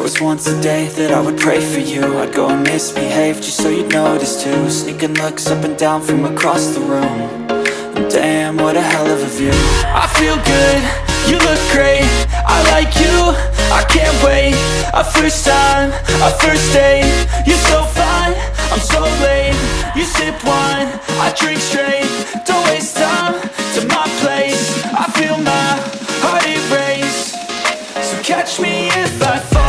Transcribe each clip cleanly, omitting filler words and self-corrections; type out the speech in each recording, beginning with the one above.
was once a day that I would pray for you. I'd go and misbehave just so you'd notice too. Sneaking looks up and down from across the room. And damn, what a hell of a view. I feel good, you look great, I like you, I can't wait. A first time, a first date. You're so fine, I'm so late. You sip wine, I drink straight. Don't waste time to my place. I feel my heart erase. So catch me if I fall.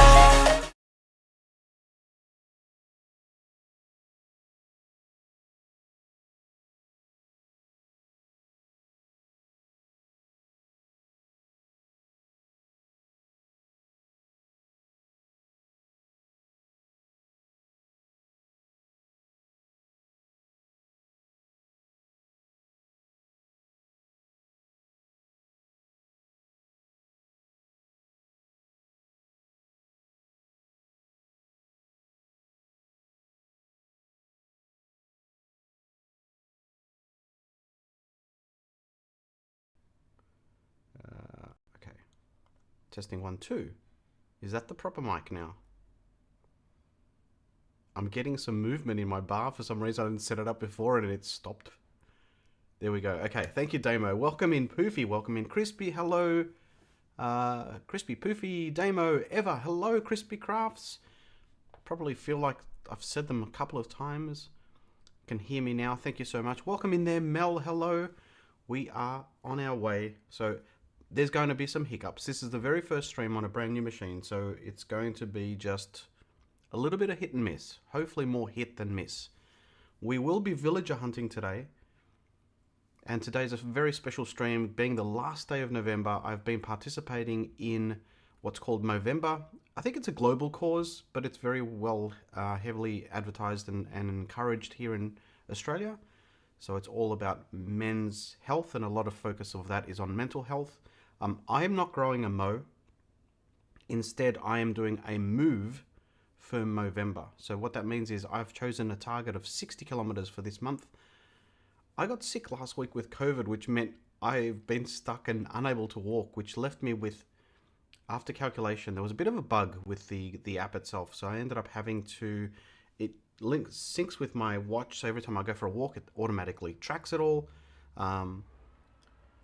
Okay. Testing 1, 2. Is that the proper mic now? I'm getting some movement in my bar for some reason. I didn't set it up before and it stopped. There we go. Okay, thank you, Damo. Welcome in, Poofy. Welcome in, Crispy. Hello. Crispy, Poofy, Damo, Eva. Hello, Crispy Crafts. Probably feel like I've said them a couple of times. Can hear me now. Thank you so much. Welcome in there, Mel. Hello. We are on our way. So there's going to be some hiccups. This is the very first stream on a brand new machine, so it's going to be just a little bit of hit and miss. Hopefully more hit than miss. We will be villager hunting today, and today's a very special stream. Being the last day of November, I've been participating in what's called Movember. I think it's a global cause, but it's very well heavily advertised and encouraged here in Australia. So it's all about men's health, and a lot of focus of that is on mental health. I am not growing a mow. Instead, I am doing a move for Movember. So what that means is I've chosen a target of 60 kilometers for this month. I got sick last week with COVID, which meant I've been stuck and unable to walk, which left me with, after calculation, there was a bit of a bug with the app itself. So I ended up having to, it syncs with my watch. So every time I go for a walk, it automatically tracks it all.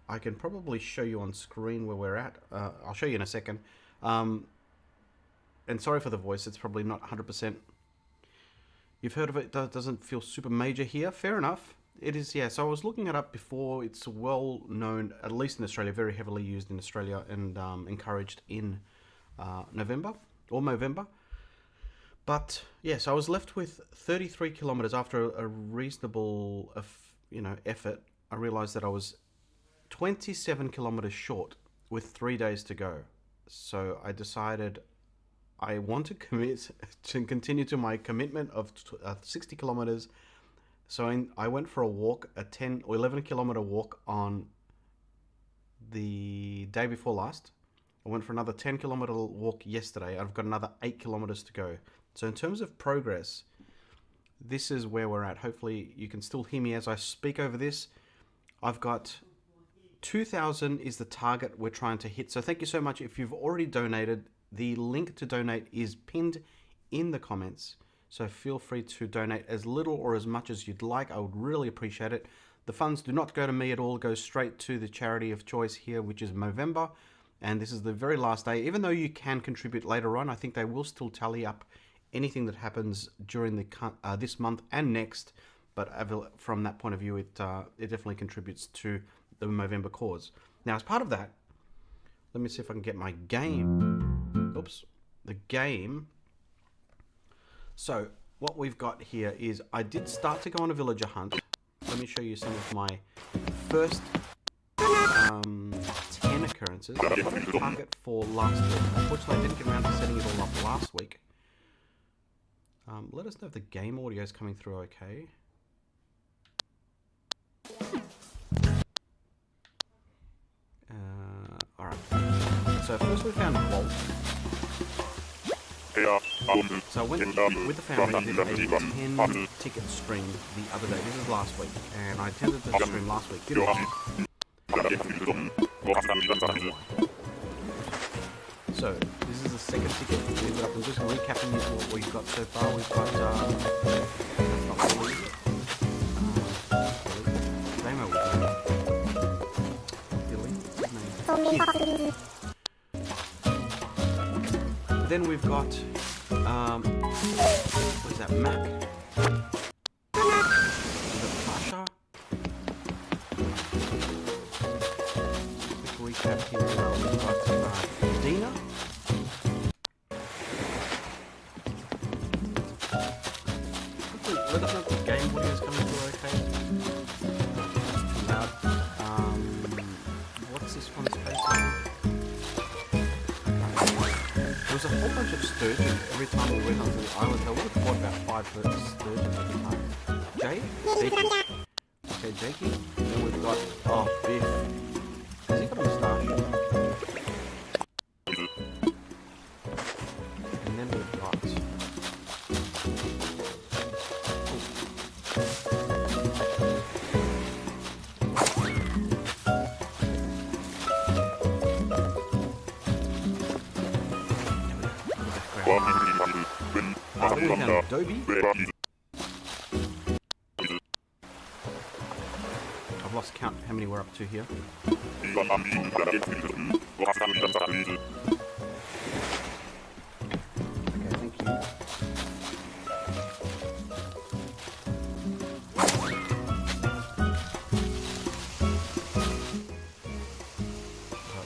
I can probably show you on screen where we're at. I'll show you in a second. And sorry for the voice, it's probably not 100%. You've heard of it, doesn't feel super major here. Fair enough. It is, yeah. So I was looking it up before. It's well known, at least in Australia, very heavily used in Australia, and encouraged in November or Movember. But yes, I was left with 33 kilometers after a reasonable, effort. I realized that I was 27 kilometers short with 3 days to go. So I decided I want to commit to continue to my commitment of 60 kilometers. So I went for a walk, a 10 or 11 kilometer walk on the day before last. I went for another 10 kilometer walk yesterday. I've got another 8 kilometers to go. So in terms of progress, this is where we're at. Hopefully you can still hear me as I speak over this. I've got 2,000 is the target we're trying to hit. So thank you so much. If you've already donated, the link to donate is pinned in the comments. So feel free to donate as little or as much as you'd like. I would really appreciate it. The funds do not go to me at all. It goes straight to the charity of choice here, which is Movember. And this is the very last day. Even though you can contribute later on, I think they will still tally up anything that happens during the this month and next. But from that point of view, it definitely contributes to the Movember cause. Now, as part of that, let me see if I can get my game. Oops, the game. So what we've got here is I did start to go on a villager hunt. Let me show you some of my first 10 occurrences. I had a target for last week. Unfortunately, I didn't get around to setting it all up last week. Let us know if the game audio is coming through okay. Alright. So first we found Walt. So I went with the family and did a 10 ticket stream the other day. This is last week. And I attended the stream last week. So, this is the second ticket. I'm just recapping what we've got so far. We've got, that's not really it. Damo was Billy. What's his name? Then we've got, what is that, Mac? Is that Pasha? Quick recap here. We've got Dina. Let us know if the game audio is coming through okay. That's too loud. What's this one's facing? There was a whole bunch of sturgeon every time we went onto the island. I would have caught about 5 sturgeon every time. Jay? Jakey? Okay, Jakey. Then we've got, oh, Biff. Has he got a moustache? And then we've got... we have Adobe. I've lost count how many we're up to here. Okay, thank you.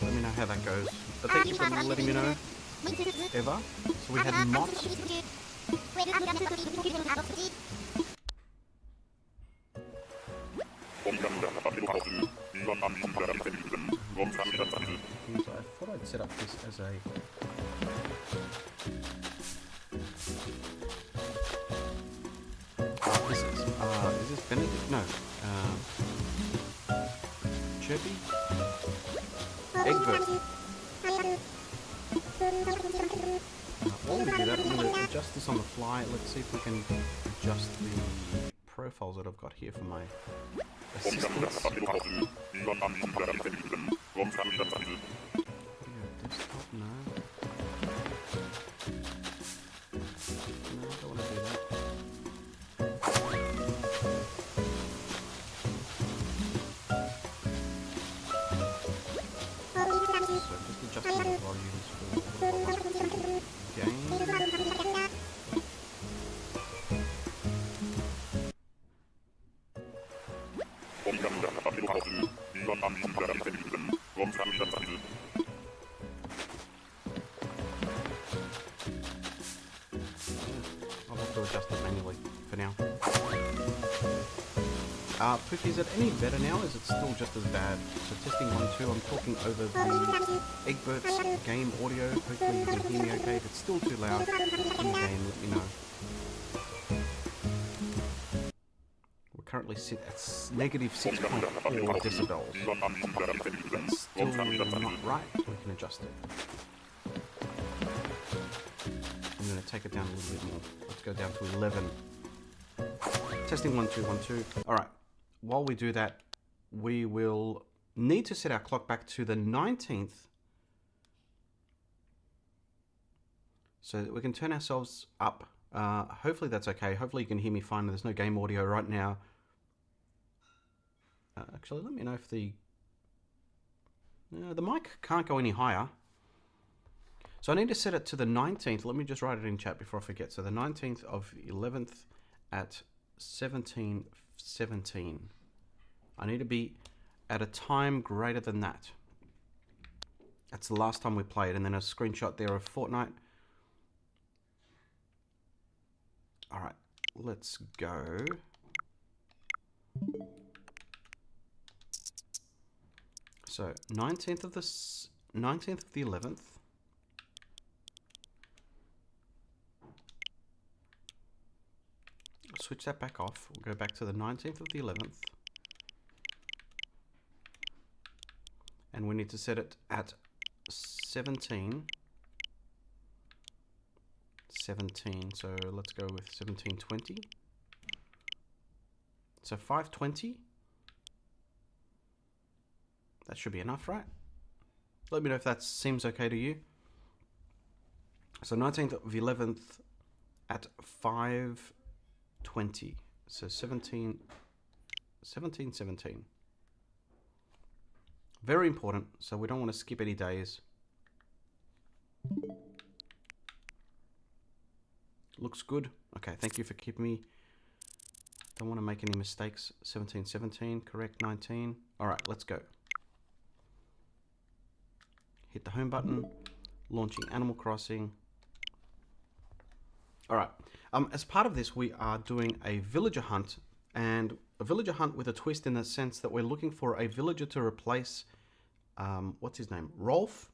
Let me know how that goes. But thank you for letting me know. Eva. So we had Mott. I thought I'd set up this as a... is this Benedict? No. Chirpy? Egbert. While we do that, I'm going to adjust this on the fly. Let's see if we can adjust the profiles that I've got here for my assistants. Desktop, no. No, I don't want to do that. So just adjusting the volumes for game. I'll have to adjust it manually for now. Poofy, is it any better now? Is it still just as bad? So testing 1, 2, I'm talking over the Egbert's game audio. Hopefully you can hear me okay. If it's still too loud in game, let me know. We currently sit at negative 6.4 decibels. That's still not right. We can adjust it. I'm going to take it down a little bit more. Let's go down to 11. Testing 1, 2, 1, 2. Alright, while we do that, we will need to set our clock back to the 19th so that we can turn ourselves up. Hopefully that's okay. Hopefully you can hear me fine. There's no game audio right now. Actually, let me know if the mic can't go any higher. So I need to set it to the 19th. Let me just write it in chat before I forget. So the 19th of 11th at 17:17. I need to be at a time greater than that. That's the last time we played. And then a screenshot there of Fortnite. All right, let's go. So 19th of the 11th. Switch that back off. We'll go back to the 19th of the 11th. And we need to set it at 17. So let's go with 17:20. So 5:20. That should be enough, right? Let me know if that seems okay to you. So 19th of 11th at 5:20. So 17. Very important, so we don't want to skip any days. Looks good. Okay, thank you for keeping me. Don't want to make any mistakes. 17, correct, 19. All right, let's go. Hit the home button, launching Animal Crossing. All right, as part of this, we are doing a villager hunt, and a villager hunt with a twist in the sense that we're looking for a villager to replace, what's his name, Rolf.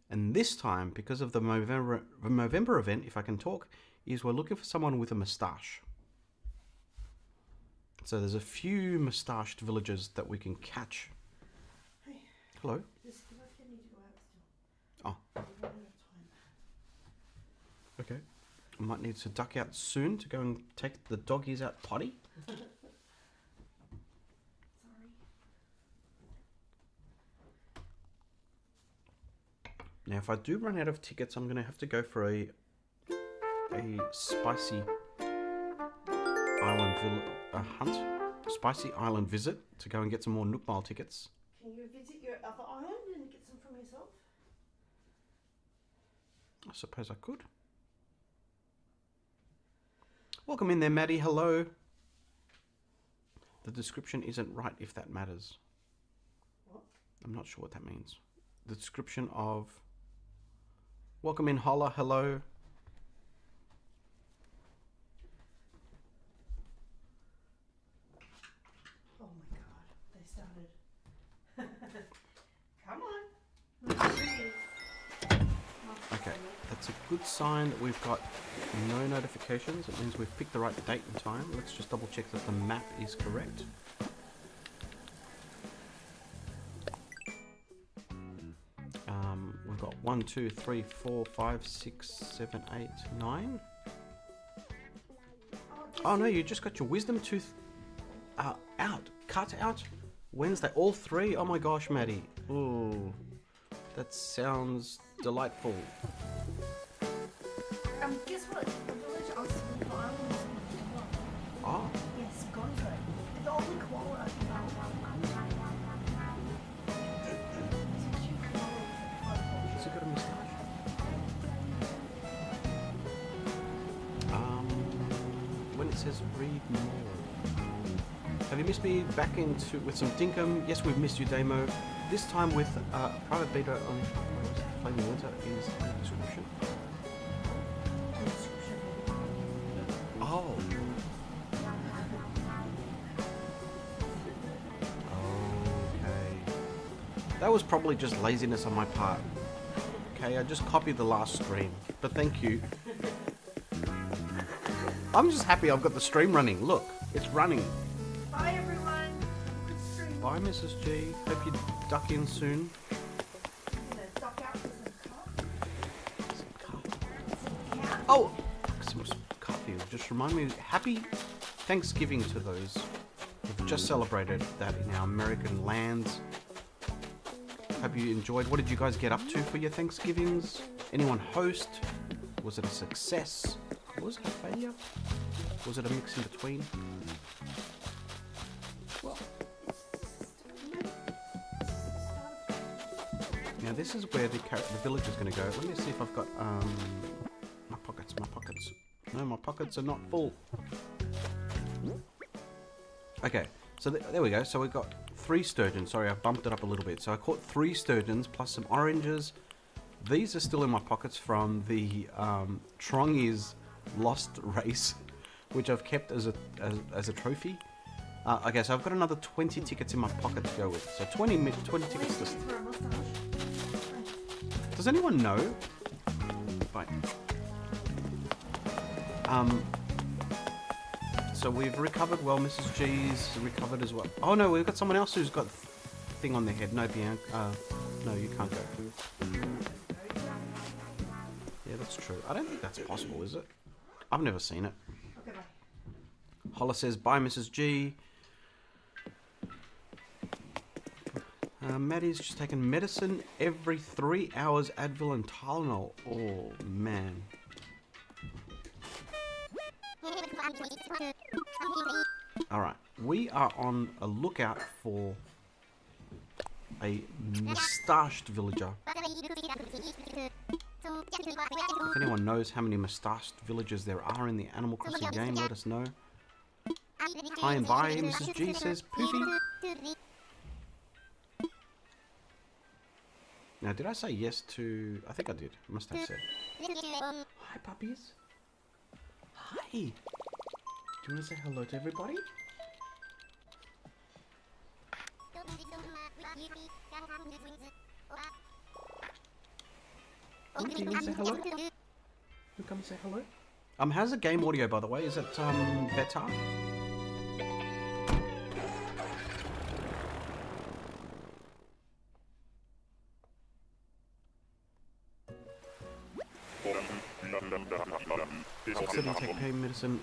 And this time, because of the Movember event, if I can talk, is we're looking for someone with a moustache. So there's a few moustached villagers that we can catch. Hey. Hello. This kid needs to go out still. Oh. We don't have time. Okay. I might need to duck out soon to go and take the doggies out potty. Sorry. Now, if I do run out of tickets, I'm going to have to go for a spicy island visit to go and get some more Nook Mile tickets. Can you visit your other island and get some from yourself? I suppose I could. Welcome in there, Maddie. Hello. The description isn't right, if that matters. What? I'm not sure what that means. The description of... Welcome in, Holla. Hello. Oh my god, they started. Come on. Okay, that's a good sign that we've got no notifications. It means we've picked the right date and time. Let's just double check that the map is correct. We've got 1, 2, 3, 4, 5, 6, 7, 8, 9. Oh no, you just got your wisdom tooth cut out. Wednesday, all three. Oh my gosh, Maddie. Ooh, that sounds delightful. Guess what? The village on Smith Island is Movember. Oh, Yes, Gonzo. The only koala. has he got a moustache? When it says read more. Have you missed me back into with some Dinkum? Yes, we've missed you, Damo. This time with private beta on Flaming Winter is the description. Oh. Okay. That was probably just laziness on my part. Okay, I just copied the last stream, but thank you. I'm just happy I've got the stream running. Look, it's running. Bye everyone. Good stream. Bye, Mrs. G. Hope you duck in soon. Duck out for some coffee. Oh, some coffee. Just remind me. Happy Thanksgiving to those who've just celebrated that in our American lands. Hope you enjoyed. What did you guys get up to for your Thanksgivings? Anyone host? Was it a success? Was it a failure? Was it a mix in between? Well, now this is where the village is going to go. Let me see if I've got my pockets. No, my pockets are not full. Okay, so there we go. So we've got 3 sturgeons. Sorry, I bumped it up a little bit. So I caught 3 sturgeons plus some oranges. These are still in my pockets from the Trongi's Lost race, which I've kept as a trophy. Okay, so I've got another 20 tickets in my pocket to go with. So 20 tickets to... Does anyone know? Fine. So we've recovered. Well, Mrs. G's recovered as well. Oh no, we've got someone else who's got thing on their head. No, Bianca. No, you can't go. Yeah, that's true. I don't think that's possible, is it? I've never seen it. Okay, bye. Holla says, bye, Mrs. G. Maddie's just taking medicine every 3 hours, Advil and Tylenol. Oh, man. Alright, we are on a lookout for a moustached villager. If anyone knows how many moustached villagers there are in the Animal Crossing game, let us know. Hi and bye, Mrs. G says Poofy. Now, did I say yes to... I think I did. Must have said. Hi, puppies. Hi. Do you want to say hello to everybody? Oh, do you want to say hello? You come and say hello? How's the game audio, by the way? Is it, better? Sitting, take pain medicine.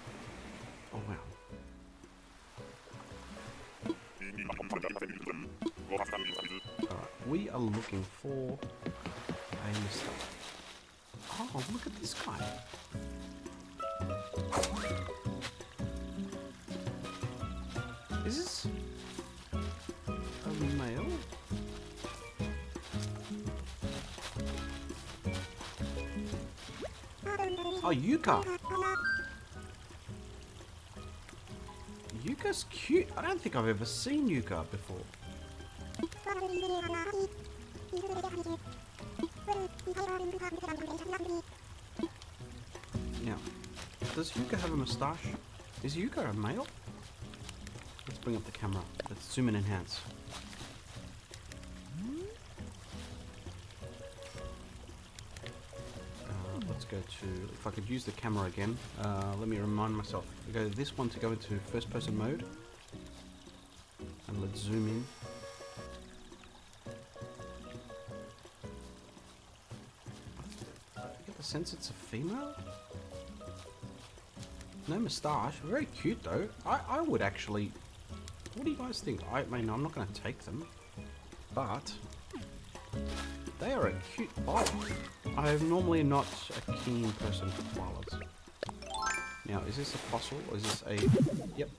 Oh, wow. Alright, we are looking for a mister. Oh, look at this guy. Is this a male? Oh, Yuka. Yuka's cute. I don't think I've ever seen Yuka before. Now, does Yuka have a moustache? Is Yuka a male? Let's bring up the camera. Let's zoom and enhance. Let's go to, if I could use the camera again, let me remind myself. We go to this one to go into first person mode. And let's zoom in. I get the sense it's a female? No moustache. Very cute though. I would actually... What do you guys think? I mean, I'm not going to take them. But... they are a cute bot. I am normally not a keen person for koalas. Now, is this a fossil or is this a... Yep.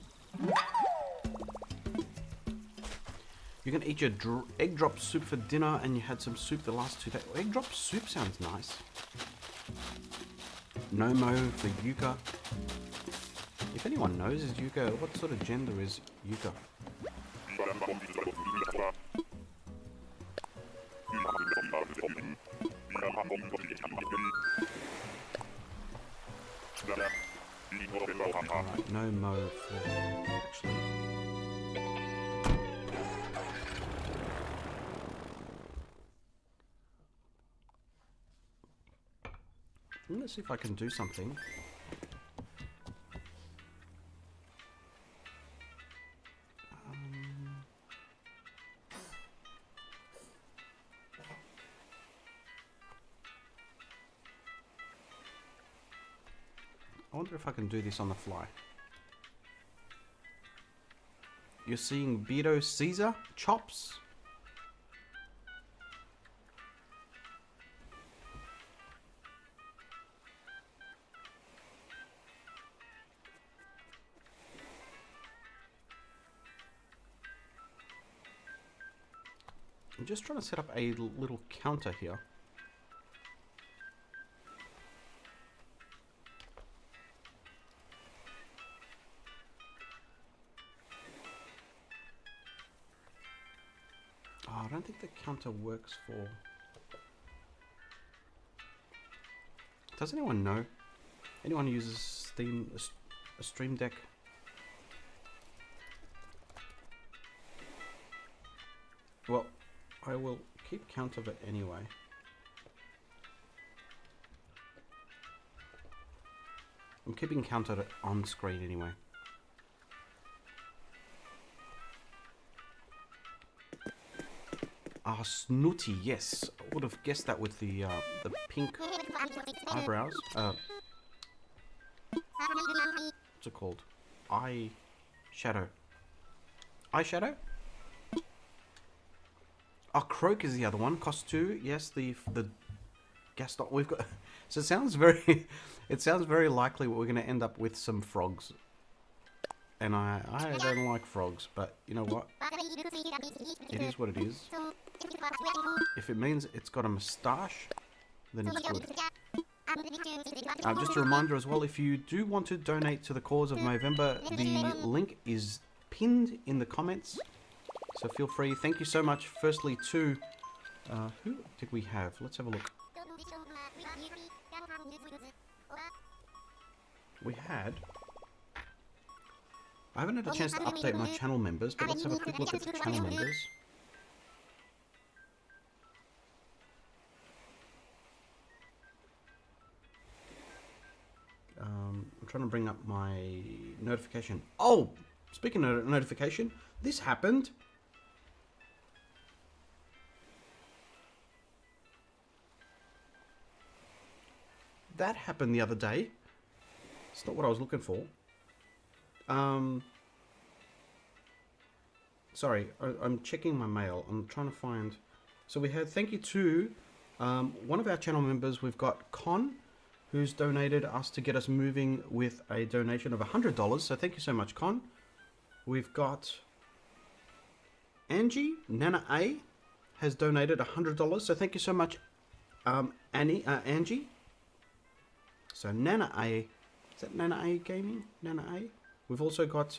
You can eat your egg drop soup for dinner and you had some soup the last 2 days. Egg drop soup sounds nice. Nomo for Yuka. If anyone knows, is Yuka... What sort of gender is Yuka? Alright, no mo for... actually... Let's see if I can do something. I wonder if I can do this on the fly. You're seeing Beto Caesar chops? I'm just trying to set up a little counter here. Oh, I don't think the counter works for... Does anyone know? Anyone uses Steam, a Stream Deck? Well, I will keep count of it anyway. I'm keeping count of it on screen anyway. Ah, Snooty, yes. I would have guessed that with the pink eyebrows. What's it called? Eye shadow. Eye shadow? Oh, Croak is the other one. Cost 2. Yes, the gas stop we've got. So it sounds very, it sounds very likely we're going to end up with some frogs. And I don't like frogs, but you know what? It is what it is. If it means it's got a moustache, then it's good. Just a reminder as well, if you do want to donate to the cause of Movember, the link is pinned in the comments. So feel free. Thank you so much, firstly, to... who did we have? Let's have a look. We had... I haven't had a chance to update my channel members, but let's have a quick look at the channel members. I'm trying to bring up my notification. Oh! Speaking of notification, this happened. That happened the other day. It's not what I was looking for. Sorry, I'm checking my mail. I'm trying to find... So we had thank you to one of our channel members. We've got Con, who's donated us to get us moving with a donation of $100. So thank you so much, Con. We've got Angie, Nana A, has donated $100. So thank you so much, Angie. So Nana A, is that Nana A Gaming? Nana A? We've also got,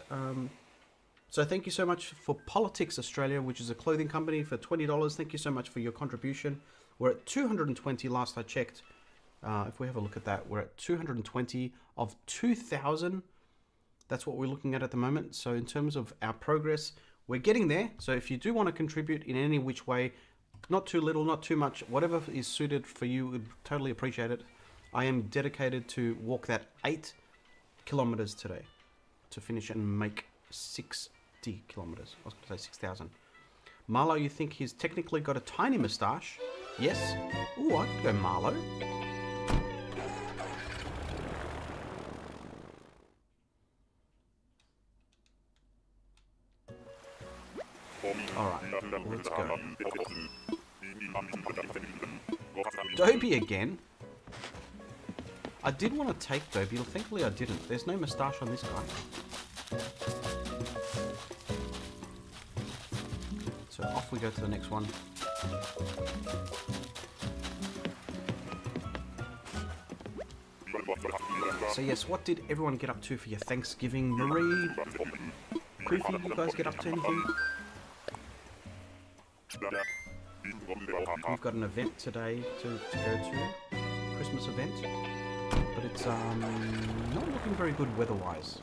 so thank you so much for Politics Australia, which is a clothing company, for $20. Thank you so much for your contribution. We're at 220 last I checked. If we have a look at that, we're at 220 of 2,000. That's what we're looking at the moment. So in terms of our progress, we're getting there. So if you do want to contribute in any which way, not too little, not too much, whatever is suited for you, would totally appreciate it. I am dedicated to walk that 8 kilometers today to finish and make 60 kilometers. I was going to say 6,000. Marlo, you think he's technically got a tiny moustache? Yes. Ooh, I could go Marlo. Alright, let's go. Dobie again? I did want to take Dobie, thankfully I didn't. There's no moustache on this guy. So off we go to the next one. So yes, what did everyone get up to for your Thanksgiving? Marie, Poofy, you guys get up to anything? We've got an event today to go to, Christmas event, but it's not looking very good weather-wise.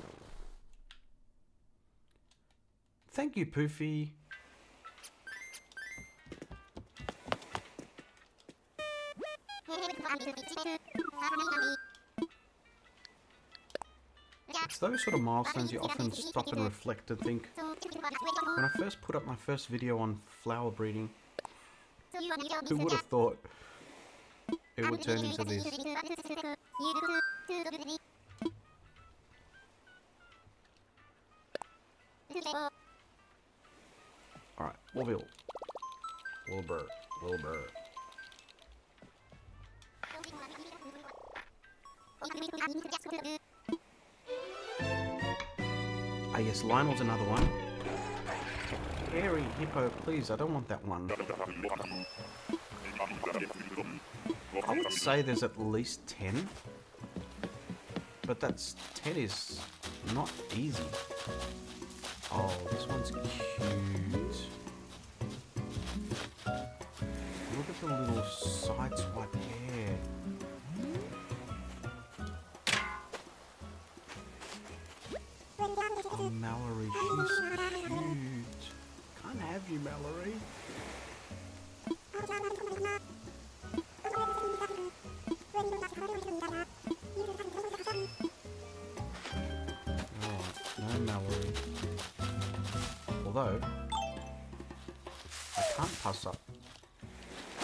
Thank you, Poofy. It's those sort of milestones you often stop and reflect and think, when I first put up my first video on flower breeding, who would have thought it would turn into this? Alright, Wilbur. Ah yes, Lionel's another one. Hairy hippo, please, I don't want that one. I would say there's at least 10. But that's 10 is not easy. Oh, this one's cute. Look at the little side swipe hair. Oh, Mallory, she's cute. Can't have you, Mallory. Alright, no Mallory. Although, I can't pass up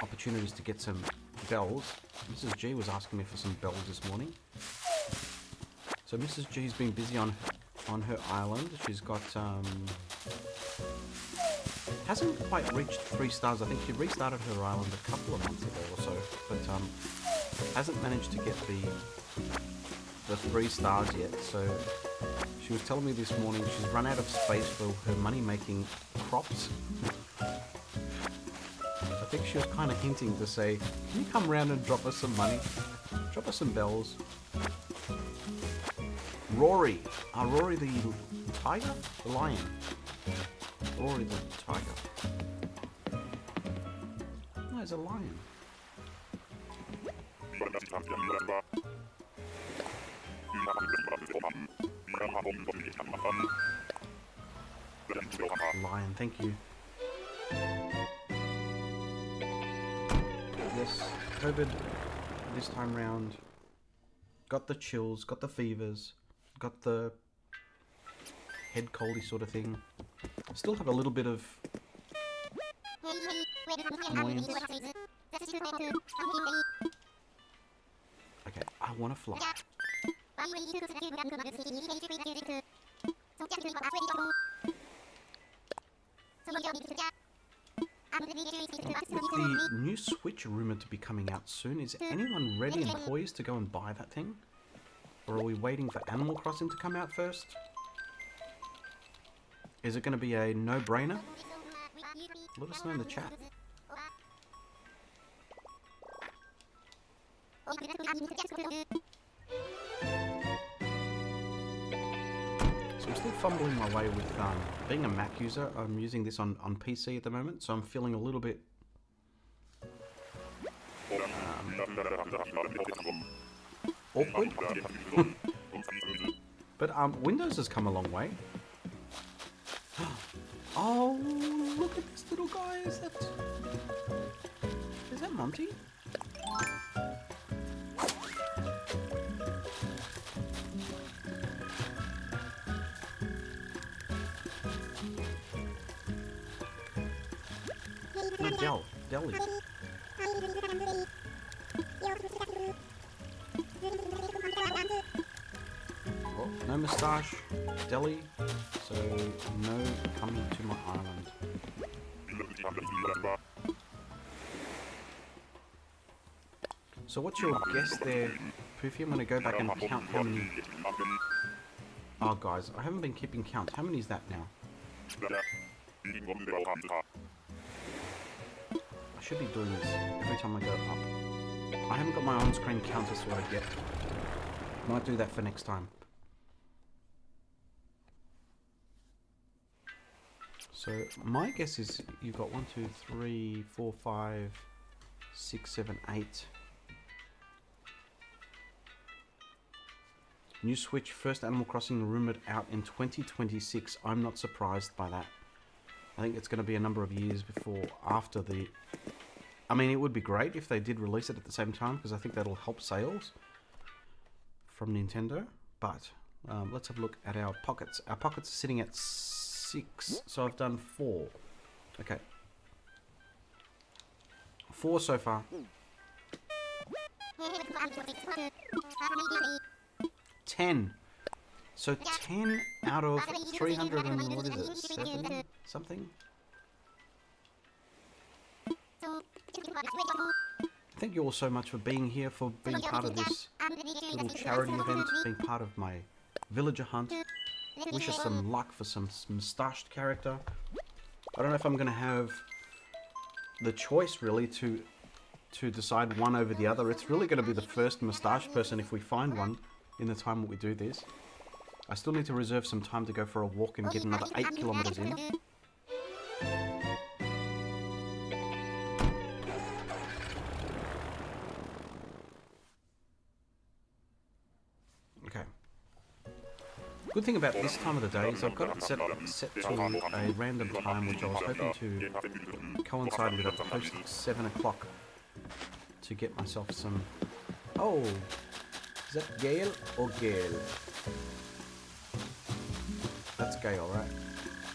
opportunities to get some bells. Mrs. G was asking me for some bells this morning. So Mrs. G's been busy on her island. She's got Hasn't quite reached 3 stars. I think she restarted her island a couple of months ago or so, but hasn't managed to get the 3 stars yet. So she was telling me this morning she's run out of space for her money-making crops. I think she was kind of hinting to say, can you come round and drop us some money? Drop us some bells. Rory. Rory the tiger? The lion. Rory the tiger. No, it's a lion. Lion, thank you. Yes, COVID this time round. Got the chills, got the fevers, got the head coldy sort of thing. Still have a little bit of annoyance. Okay, I want to fly. The new Switch rumored to be coming out soon. Is anyone ready and poised to go and buy that thing? Or are we waiting for Animal Crossing to come out first? Is it going to be a no-brainer? Let us know in the chat. So I'm still fumbling my way with being a Mac user. I'm using this on PC at the moment, so I'm feeling a little bit awkward. But Windows has come a long way. Oh, look at this little guy. Is that Monty? No, Deli. Oh, no moustache, Deli, so no coming to my island. So what's your guess there, Poofy? I'm going to go back and count how many... Oh guys, I haven't been keeping count. How many is that now? I should be doing this every time I go up. I haven't got my on-screen count as to what I get. Might do that for next time. So my guess is you've got 1, 2, 3, 4, 5, 6, 7, 8. New Switch, first Animal Crossing rumored out in 2026. I'm not surprised by that. I think it's going to be a number of years after the... I mean, it would be great if they did release it at the same time, because I think that'll help sales from Nintendo. But let's have a look at our pockets. Our pockets are sitting at 6, so I've done 4. Okay. 4 so far. 10. So 10 out of 300 and what is it? 7 something? Thank you all so much for being here, for being part of this little charity event, being part of my villager hunt. Wish us some luck for some moustached character. I don't know if I'm going to have the choice really to decide one over the other. It's really going to be the first moustached person if we find one in the time that we do this. I still need to reserve some time to go for a walk and get another 8 kilometers in. Okay. Good thing about this time of the day is I've got it set to a random time, which I was hoping to coincide with a post 7 o'clock to get myself some... Oh! Is that Gale or Gale? That's Gale, right?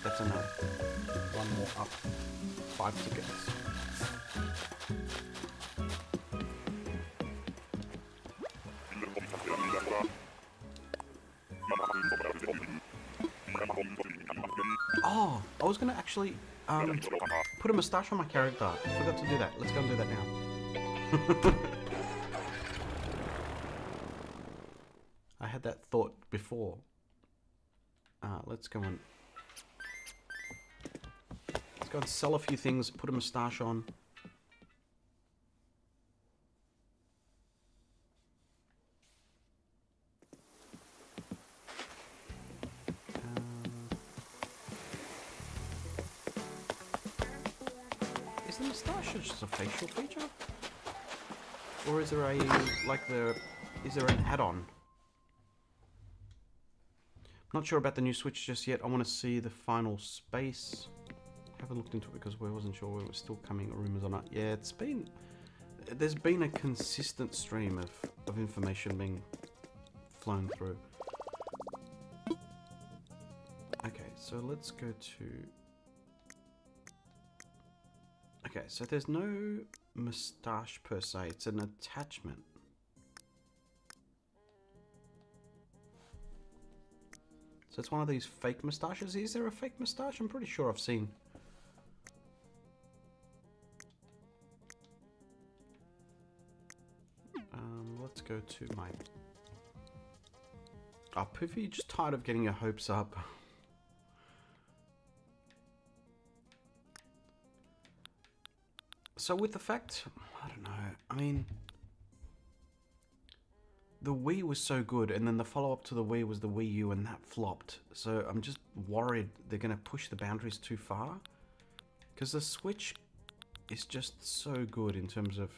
That's a no. One more up. 5 tickets. Oh, I was gonna actually... Put a moustache on my character. I forgot to do that. Let's go and do that now. I had that thought before. Let's go and sell a few things. Put a moustache on. Is the moustache just a facial feature, or is there a is there an add-on? Not sure about the new Switch just yet. I want to see the final space. Haven't looked into it because we wasn't sure it was still coming, rumors on it. Yeah, there's been a consistent stream of information being flown through. Okay, so let's go to... Okay, so there's no moustache per se, it's an attachment. So it's one of these fake moustaches. Is there a fake moustache? I'm pretty sure I've seen. Let's go to my... Oh, Poofy, you're just tired of getting your hopes up. So with the fact, I don't know, I mean, the Wii was so good, and then the follow-up to the Wii was the Wii U, and that flopped. So I'm just worried they're going to push the boundaries too far, because the Switch is just so good in terms of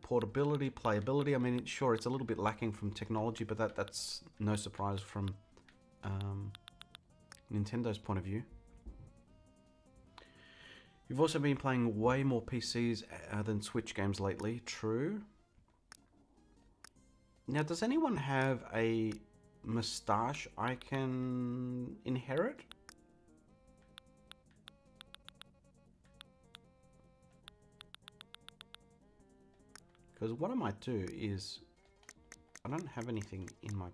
portability, playability. I mean, sure, it's a little bit lacking from technology, but that's no surprise from Nintendo's point of view. You've also been playing way more PCs than Switch games lately. True. Now, does anyone have a moustache I can inherit? Because what I might do is, I don't have anything in my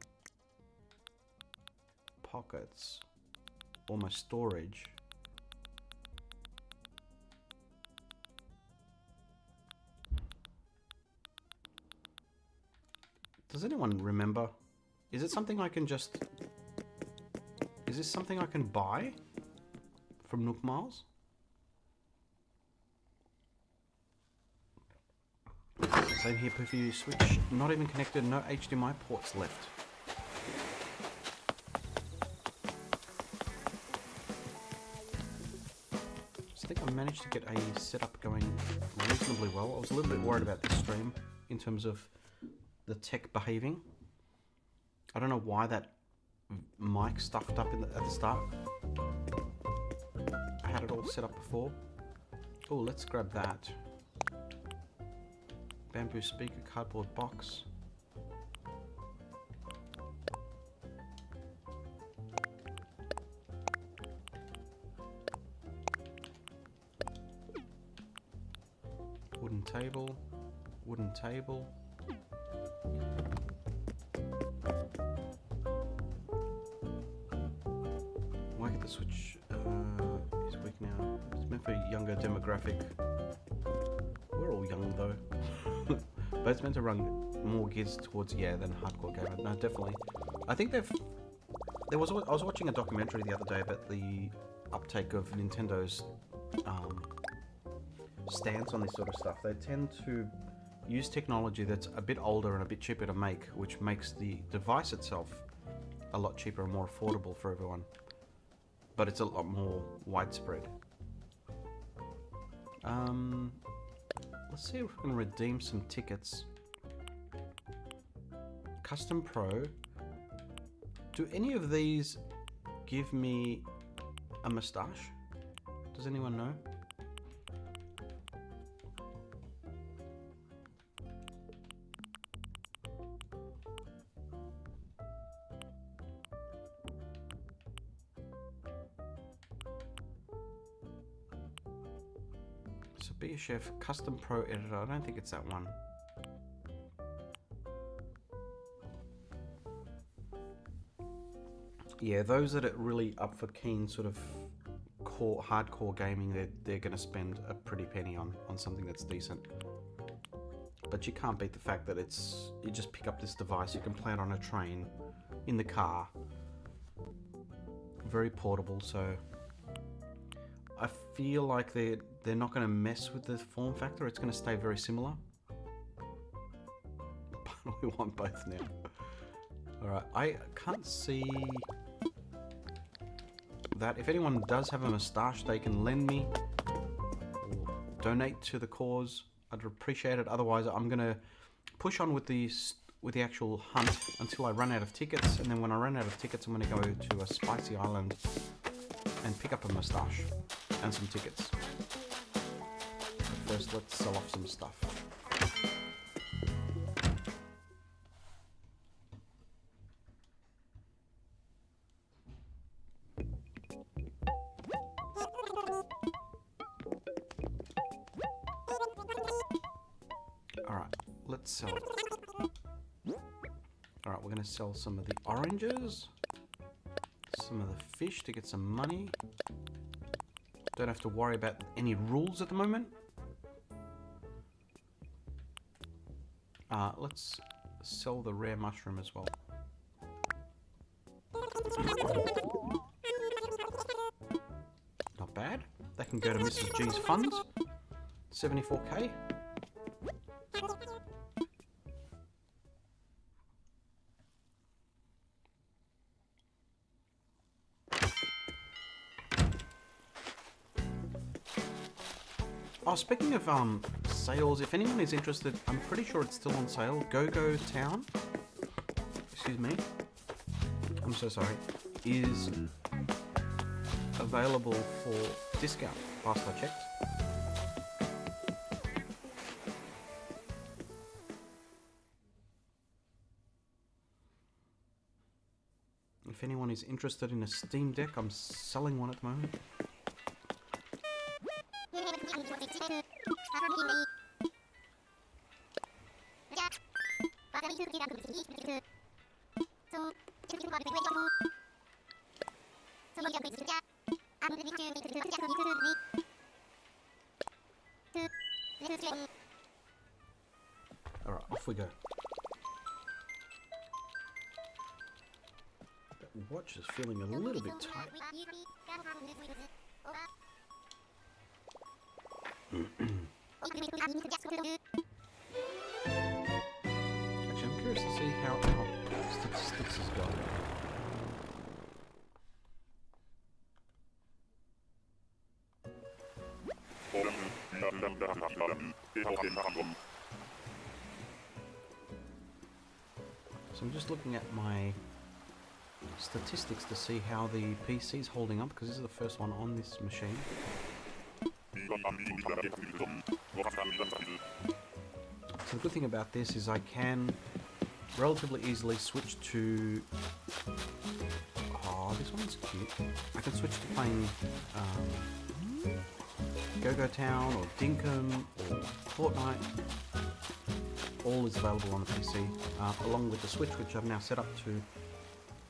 pockets or my storage. Does anyone remember? Is it something I can just... Is this something I can buy from Nook Miles? Same here, Poofy. Switch not even connected, no HDMI ports left. I think I managed to get a setup going reasonably well. I was a little bit worried about this stream in terms of the tech behaving. I don't know why that mic stuffed up at the start. I had it all set up before. Oh, let's grab that. Bamboo speaker, cardboard box. Wooden table. Wooden table. Why get the Switch is weak now? It's meant for a younger demographic. We're all young though. But it's meant to run more gears towards, yeah, than hardcore gamer. No, definitely. I think I was watching a documentary the other day about the uptake of Nintendo's stance on this sort of stuff. They tend to use technology that's a bit older and a bit cheaper to make, which makes the device itself a lot cheaper and more affordable for everyone. But it's a lot more widespread. Let's see if we can redeem some tickets. Custom Pro. Do any of these give me a moustache? Does anyone know? So be a chef, custom pro editor. I don't think it's that one. Yeah, those that are really up for keen sort of hardcore gaming, they're going to spend a pretty penny on something that's decent. But you can't beat the fact that you just pick up this device, you can play it on a train, in the car. Very portable, so I feel like they're not going to mess with the form factor. It's going to stay very similar. But we want both now. Alright, I can't see that. If anyone does have a moustache they can lend me or donate to the cause, I'd appreciate it. Otherwise, I'm going to push on with the actual hunt until I run out of tickets, and then when I run out of tickets I'm going to go to a spicy island and pick up a moustache and some tickets. But first, let's sell off some stuff. Alright, let's sell it. Alright, we're going to sell some of the oranges, some of the fish to get some money. Don't have to worry about any rules at the moment. Let's sell the rare mushroom as well. Not bad. That can go to Mrs. G's funds. 74k. Oh, speaking of sales, if anyone is interested, I'm pretty sure it's still on sale. Go-Go Town, excuse me, I'm so sorry, is available for discount, last I checked. If anyone is interested in a Steam Deck, I'm selling one at the moment. Alright, off we go. That watch is feeling a little bit tight. Actually, I'm curious to see how our statistics is going. So I'm just looking at my statistics to see how the PC is holding up, because this is the first one on this machine. So the good thing about this is I can relatively easily switch to... Oh, this one's cute. I can switch to playing Go-Go Town or Dinkum or Fortnite. All is available on the PC, along with the Switch, which I've now set up to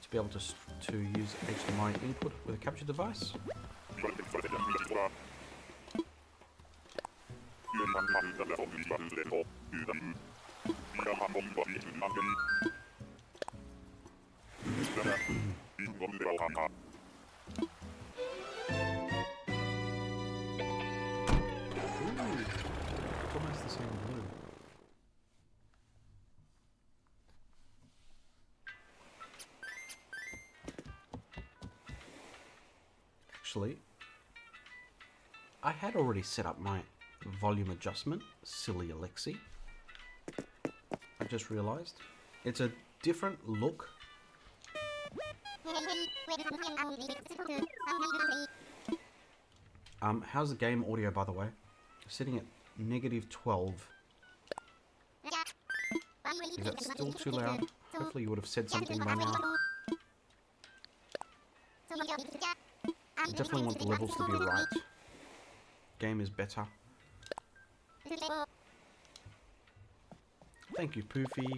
be able to use HDMI input with a capture device. It's almost the same blue. Actually, I had already set up my volume adjustment. Silly Alexi. I just realized it's a different look. How's the game audio, by the way? Sitting at -12. Is that still too loud? Hopefully you would have said something by now. I definitely want the levels to be right. Game is better. Thank you, Poofy.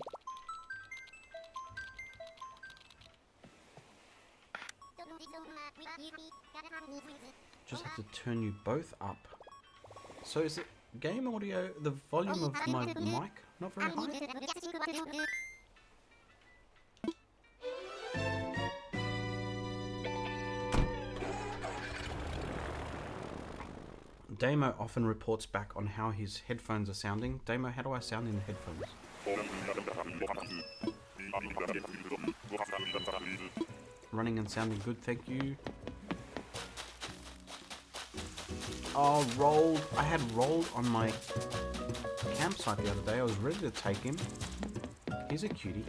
Just turn you both up. So is it game audio, the volume of my mic not very high? Damo often reports back on how his headphones are sounding. Damo, how do I sound in the headphones? Running and sounding good, thank you. Oh, rolled. I had rolled on my campsite the other day. I was ready to take him. He's a cutie.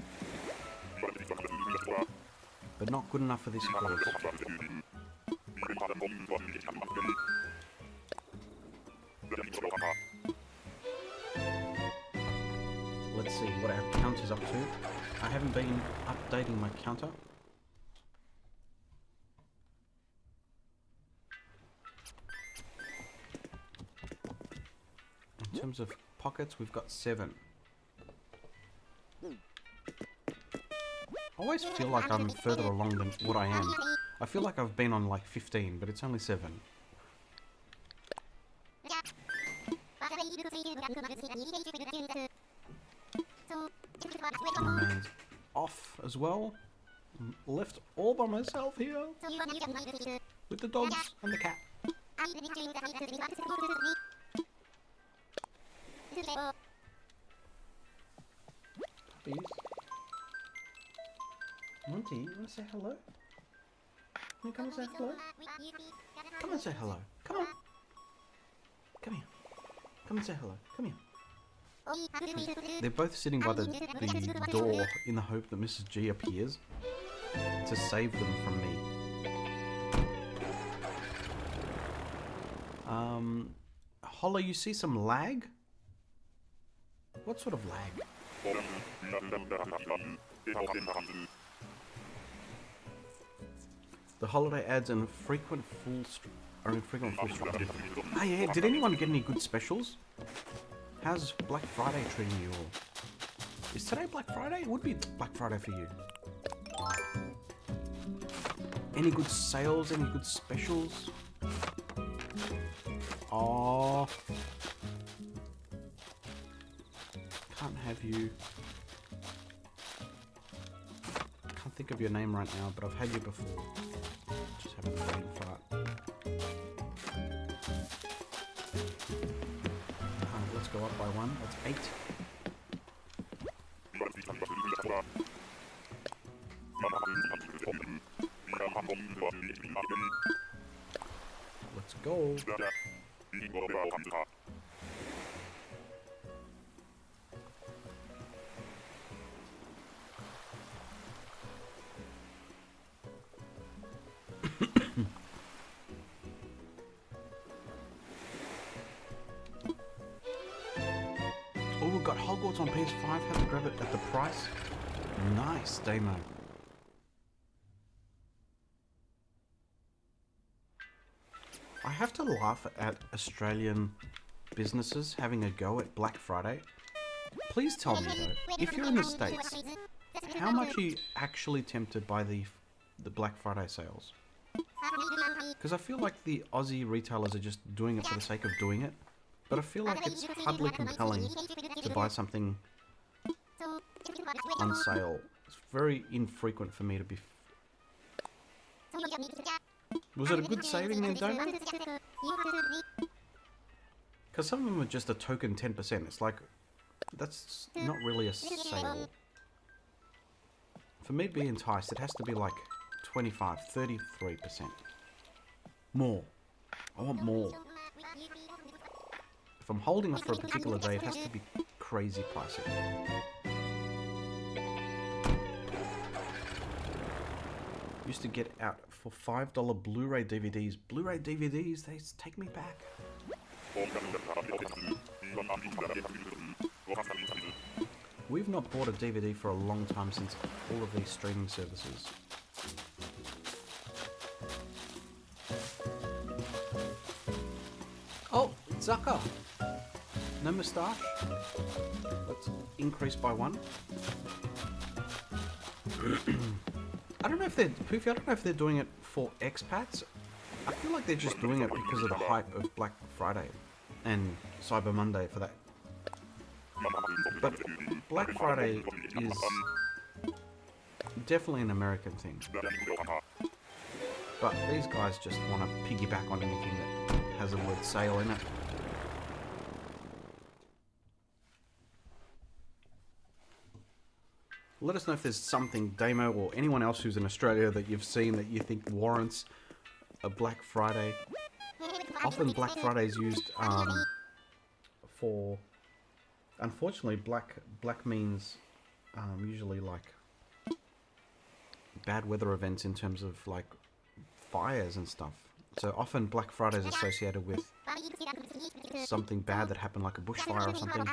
But not good enough for this course. Let's see what our count is up to. I haven't been updating my counter. In terms of pockets, we've got 7. I always feel like I'm further along than what I am. I feel like I've been on like 15, but it's only 7. My man's off as well. I'm left all by myself here with the dogs and the cat. Puppies. Monty, you want to say hello? Can you come and say hello? Come and say hello. Come on. Come here. Come and say hello. Come here. They're both sitting by the door in the hope that Mrs. G appears to save them from me. Hollow, you see some lag? What sort of lag? The holiday ads and frequent full stream. Ah yeah, did anyone get any good specials? How's Black Friday treating you all? Is today Black Friday? It would be Black Friday for you. Any good sales? Any good specials? Oh, can't have you. Can't think of your name right now, but I've had you before. Just having a brain fart. Let's go up by 1. That's 8. Let's go. Oh, we've got Hogwarts on PS5. Had to grab it at the price. Nice, Damo. I have to laugh at Australian businesses having a go at Black Friday. Please tell me though, if you're in the States, how much are you actually tempted by the Black Friday sales? Because I feel like the Aussie retailers are just doing it for the sake of doing it, but I feel like it's hardly compelling to buy something on sale. It's very infrequent for me to be... Was it a good saving then, Domo? Because some of them are just a token 10%. It's like, that's not really a sale. For me to be enticed, it has to be like 25, 33%. More. I want more. If I'm holding off for a particular day, it has to be crazy pricing. Used to get out for $5 Blu-ray DVDs. Blu-ray DVDs, they take me back. We've not bought a DVD for a long time since all of these streaming services. Oh, Zucker! No moustache? Let's increase by 1. I don't know if they're, Poofy, I don't know if they're doing it for expats I feel like they're just doing it because of the hype of Black Friday and Cyber Monday for that. But Black Friday is definitely an American thing. But these guys just want to piggyback on anything that has the word sale in it. Let us know if there's something, Damo, or anyone else who's in Australia that you've seen that you think warrants a Black Friday. Often Black Friday is used for... Unfortunately, black means usually like bad weather events in terms of like fires and stuff. So often Black Friday is associated with something bad that happened, like a bushfire or something.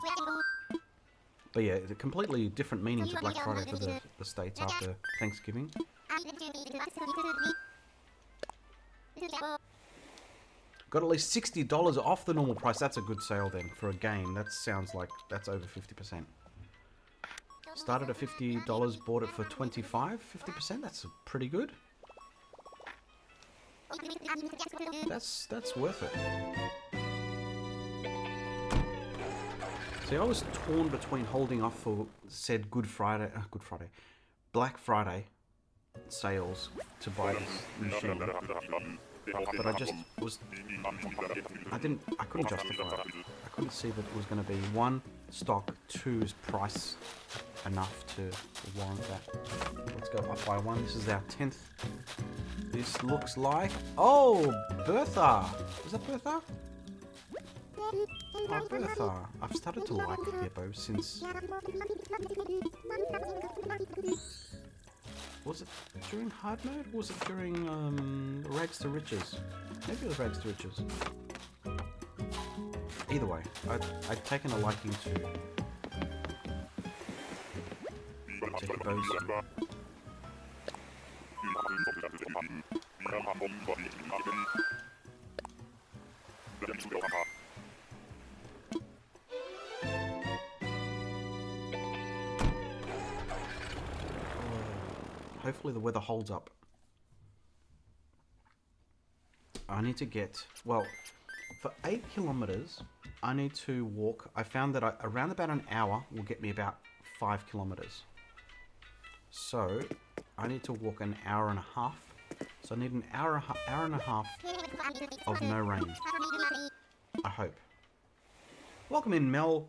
But yeah, the completely different meaning to Black Friday for the States after Thanksgiving. Got at least $60 off the normal price. That's a good sale then for a game. That sounds like that's over 50%. Started at $50, bought it for 25, 50%. That's pretty good. That's worth it. See, I was torn between holding off for said Black Friday sales to buy this machine, but I couldn't justify it. I couldn't see that it was going to be one, stock, two's price enough to warrant that. Let's go up by one. This is our 10th. This looks like, oh, Bertha. Is that Bertha? Oh, Bertha. I've started to like Hippo since... Was it during hard mode? Or was it during Rags to Riches? Maybe it was Rags to Riches. Either way, I'd taken a liking to Hippos. Hopefully the weather holds up. I need to get, well, for 8 kilometers, I need to walk. I found that around about an hour will get me about 5 kilometers. So I need to walk an hour and a half. So I need an hour and a half of no rain. I hope. Welcome in, Mel.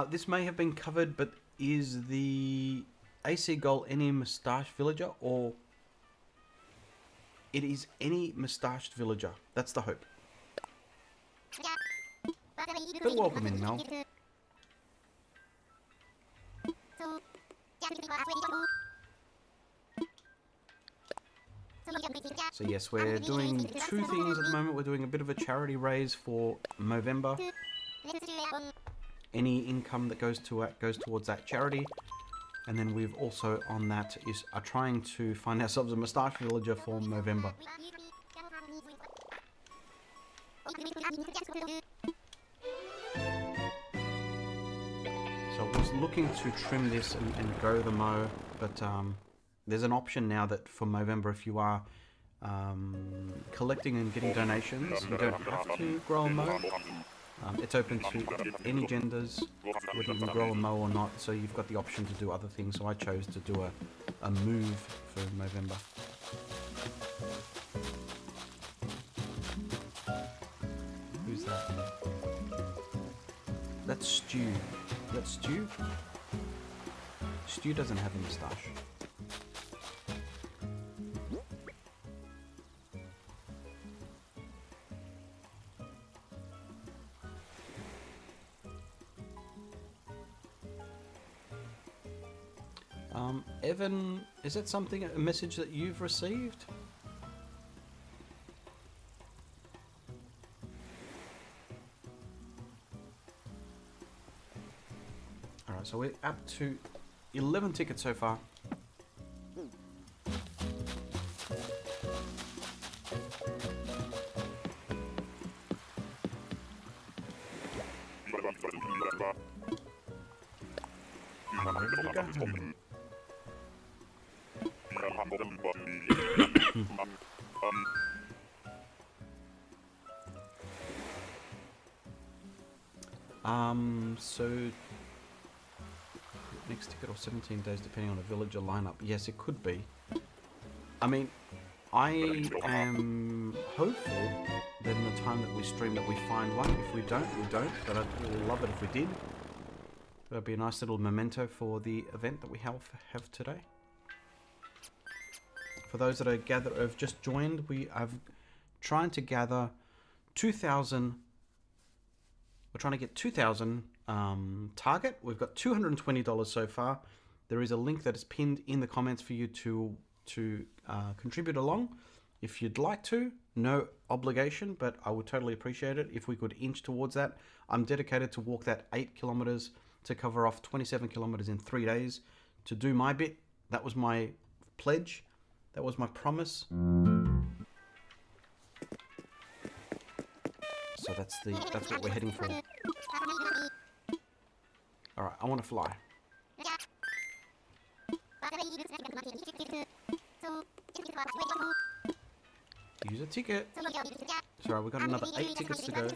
This may have been covered, but is the AC Goal any moustached villager, or it is any moustached villager? That's the hope. But welcome in, Mel. So yes, we're doing two things at the moment. We're doing a bit of a charity raise for Movember. Any income that goes towards that charity. And then we've also on that are trying to find ourselves a moustache villager for Movember. So I was looking to trim this and grow the mow, but there's an option now that for Movember, if you are collecting and getting donations, you don't have to grow a mow. It's open to any genders, whether you can grow a mow or not, so you've got the option to do other things. So I chose to do a move for Movember. Who's that? That's Stu. That's Stu? Stu doesn't have a moustache. Evan, is that a message that you've received? Alright, so we're up to 11 tickets so far. So next ticket or 17 days depending on the villager lineup. Yes, it could be. I mean, I am hopeful that in the time that we stream that we find one. If we don't, we don't. But I'd really love it if we did. That'd be a nice little memento for the event that we have today. For those that have just joined, we are trying to gather 2,000. We're trying to get 2,000 target. We've got $220 so far. There is a link that is pinned in the comments for you to contribute along. If you'd like to, no obligation, but I would totally appreciate it if we could inch towards that. I'm dedicated to walk that 8 kilometers to cover off 27 kilometers in 3 days. To do my bit, that was my pledge. That was my promise. So that's what we're heading for. All right, I want to fly. Use a ticket. Sorry, we've got another 8 tickets to go.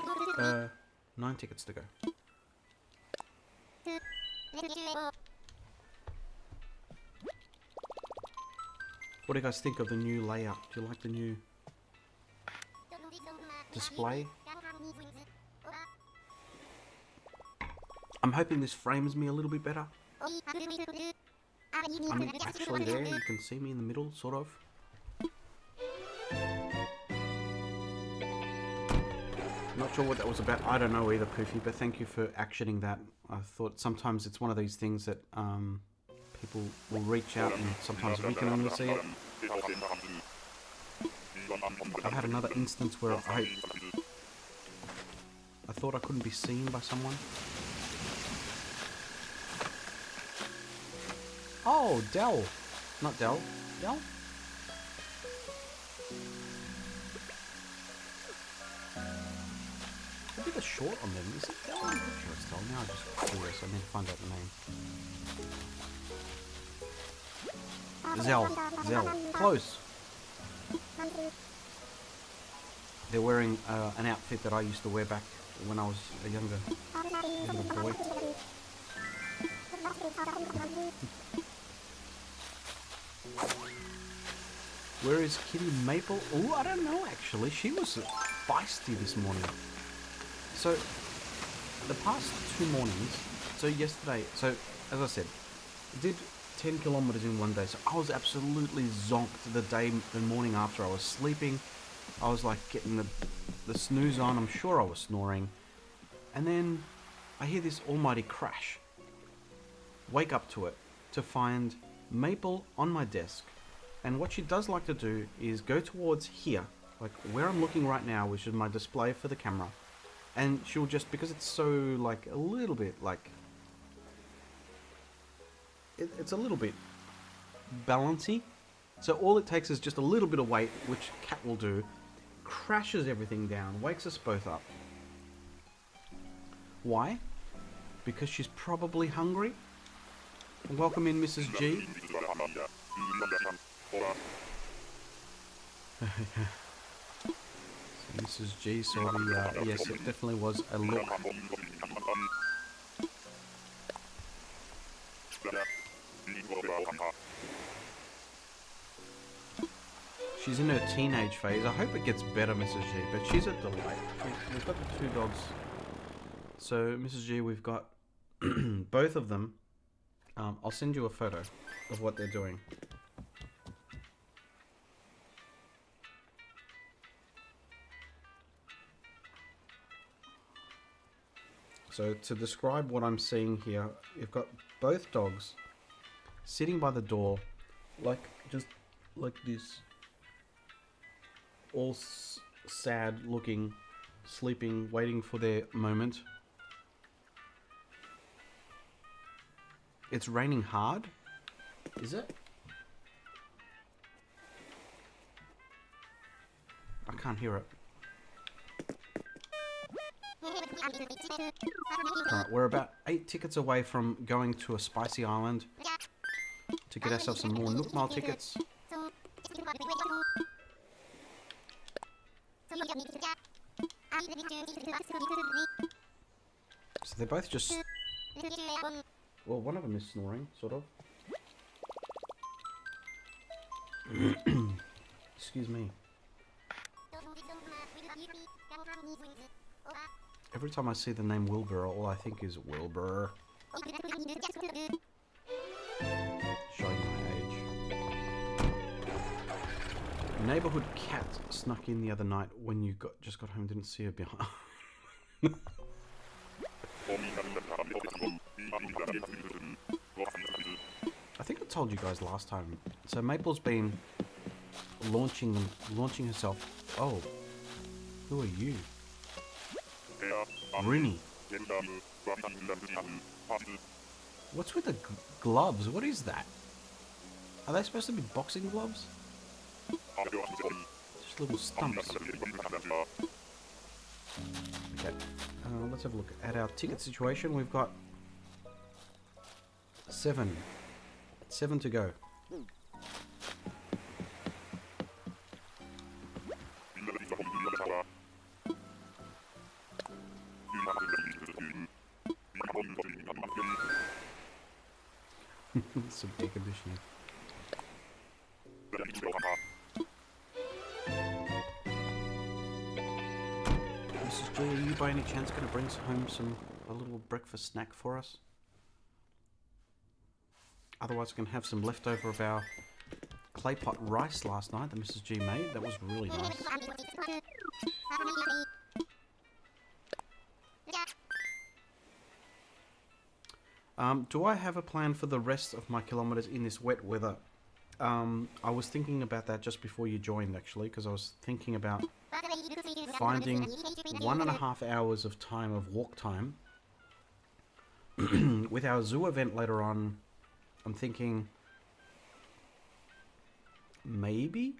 9 tickets to go. What do you guys think of the new layout? Do you like the new display? I'm hoping this frames me a little bit better. I'm actually there. You can see me in the middle, sort of. Not sure what that was about. I don't know either, Poofy, but thank you for actioning that. I thought sometimes it's one of these things that people will reach out and sometimes we can only see it. I've had another instance where I thought I couldn't be seen by someone. Oh, Dell. Not Dell. Dell? A bit of short on them. Is it Dell? I'm not sure it's Dell. Now I'm just curious. I need to find out the name. Zell. Zell. Close. They're wearing an outfit that I used to wear back when I was a younger boy. Where is Kitty Maple? Oh, I don't know actually. She was feisty this morning. So, the past 2 mornings, so yesterday, so as I said, I did 10 kilometers in 1 day, so I was absolutely zonked the morning after. I was sleeping, I was like getting the snooze on, I'm sure I was snoring, and then I hear this almighty crash. Wake up to it, to find Maple on my desk, and what she does like to do is go towards here, like where I'm looking right now, which is my display for the camera, and she'll just, because it's so like a little bit like, it's a little bit balancy, so all it takes is just a little bit of weight, which Cat will do, crashes everything down, wakes us both up. Why? Because she's probably hungry. Welcome in, Mrs. G. So Mrs. G saw the, yes, it definitely was a look. She's in her teenage phase. I hope it gets better, Mrs. G, but she's a delight. We've got the 2 dogs. So, Mrs. G, we've got both of them. I'll send you a photo of what they're doing. So to describe what I'm seeing here, you've got both dogs sitting by the door, like just like this, all sad looking, sleeping, waiting for their moment. It's raining hard. Is it? I can't hear it. Alright, we're about 8 tickets away from going to a spicy island to get ourselves some more Nook Mile tickets. So they're both just... Well, one of them is snoring, sort of. Excuse me. Every time I see the name Wilbur, all I think is Wilbur. Showing my age. Neighborhood cat snuck in the other night when you just got home, didn't see her behind. I think I told you guys last time. So Maple's been launching herself. Oh, who are you? Rinny. What's with the gloves? What is that? Are they supposed to be boxing gloves? Just little stumps. Okay, let's have a look at our ticket situation. We've got 7 to go. Some air conditioning. Mrs. G, are you by any chance going to bring home a little breakfast snack for us? Otherwise, we can have some leftover of our clay pot rice last night that Mrs. G made. That was really nice. Do I have a plan for the rest of my kilometers in this wet weather? I was thinking about that just before you joined, actually, because I was thinking about finding 1.5 hours of time of walk time. With our zoo event later on, I'm thinking maybe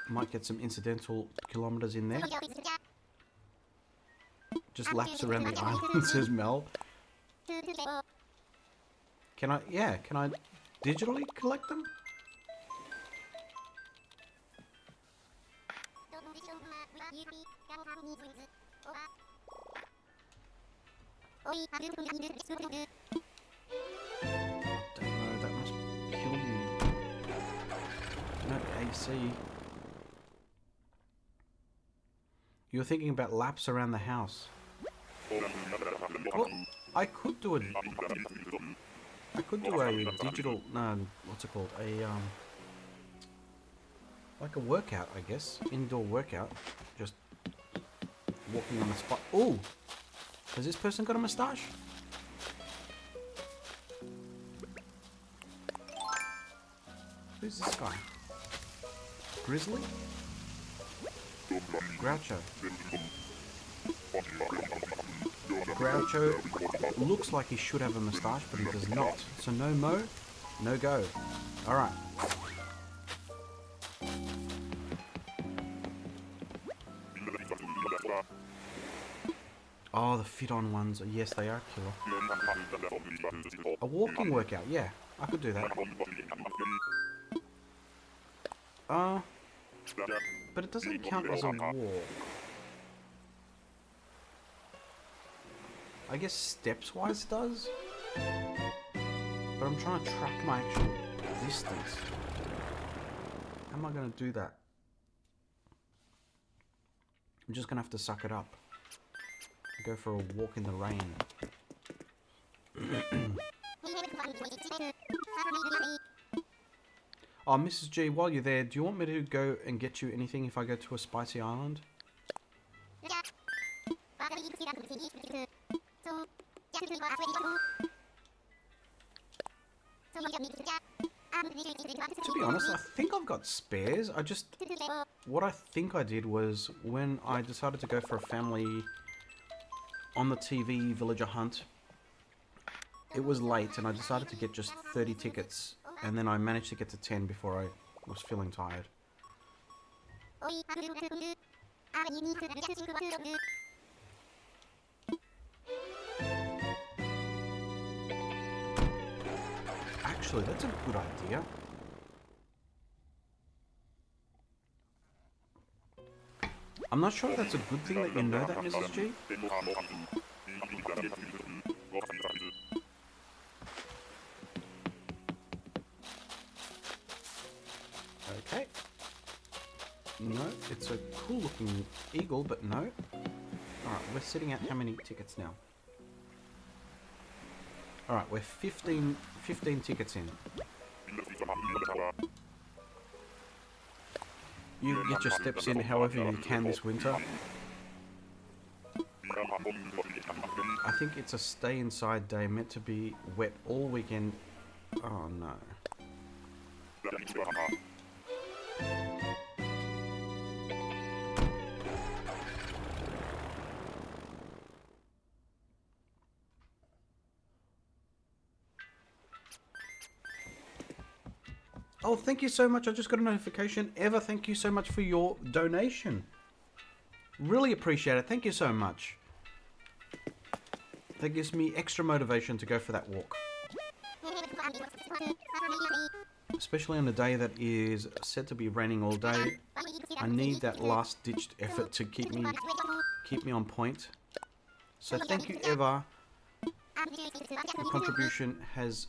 might get some incidental kilometers in there. Just laps around the island, says Mel. Can I digitally collect them? Don't know, that must kill you. No AC. You're thinking about laps around the house. Well, I could do a digital, no, what's it called? Like a workout, I guess. Indoor workout. Just walking on the spot. Oh! Has this person got a moustache? Who's this guy? Grizzly? Groucho. Groucho looks like he should have a moustache, but he does not. So no mo, no go. Alright. Oh, the fit-on ones. Yes, they are killer. A walking workout, yeah. I could do that. But it doesn't count as a walk. I guess steps-wise it does. But I'm trying to track my actual distance. How am I going to do that? I'm just going to have to suck it up. Go for a walk in the rain. Oh, Mrs. G, while you're there, do you want me to go and get you anything if I go to a spicy island? To be honest, I think I've got spares. What I think I did was, when I decided to go for a family on the TV villager hunt, it was late and I decided to get just 30 tickets, and then I managed to get to 10 before I was feeling tired. Actually, that's a good idea. I'm not sure if that's a good thing that you know that, Mrs. G. Okay. No, it's a cool looking eagle, but no. Alright, we're sitting at how many tickets now? Alright, we're 15 tickets in. You get your steps in however you can this winter. I think it's a stay inside day, meant to be wet all weekend. Oh no. Oh, thank you so much. I just got a notification. Eva, thank you so much for your donation. Really appreciate it. Thank you so much. That gives me extra motivation to go for that walk. Especially on a day that is said to be raining all day. I need that last-ditched effort to keep me on point. So thank you, Eva. Your contribution has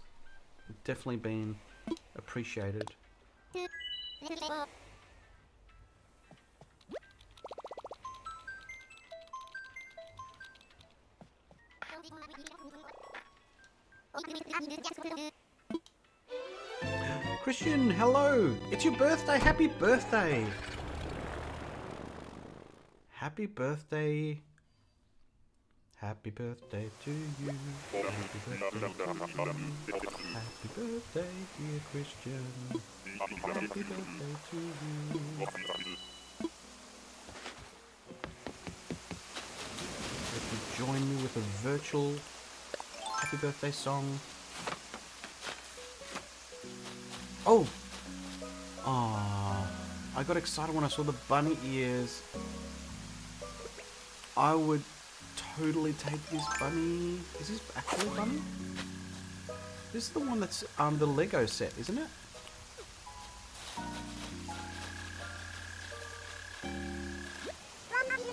definitely been appreciated. Christian, hello! It's your birthday! Happy birthday! Happy birthday! Happy birthday to you. Happy birthday to you. Happy birthday, dear Christian. Happy birthday to you. If you join me with a virtual happy birthday song. Oh! Ah, I got excited when I saw the bunny ears. I would totally take this bunny. Is this actual bunny? This is the one that's the Lego set, isn't it?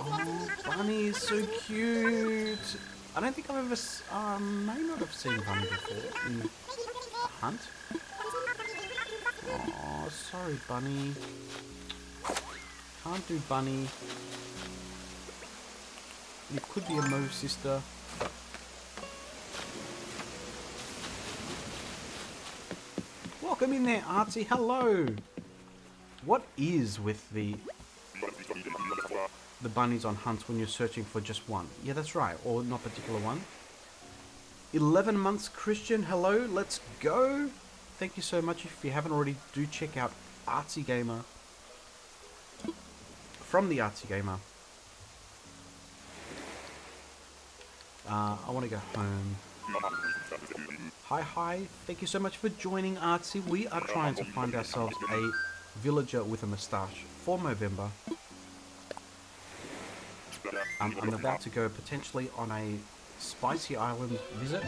Oh, Bunny is so cute. I don't think I've ever, may not have seen Bunny before in a hunt. Oh, sorry, Bunny. Can't do Bunny. You could be a Mo sister. Welcome in there, Artsy. Hello. What is with the bunnies on hunts when you're searching for just one? Yeah, that's right. Or not particular one. 11 months, Christian. Hello. Let's go. Thank you so much. If you haven't already, do check out Artsy Gamer. From the Artsy Gamer. I want to go home. Hi. Thank you so much for joining, Artsy. We are trying to find ourselves a villager with a moustache for Movember. I'm about to go potentially on a spicy island visit.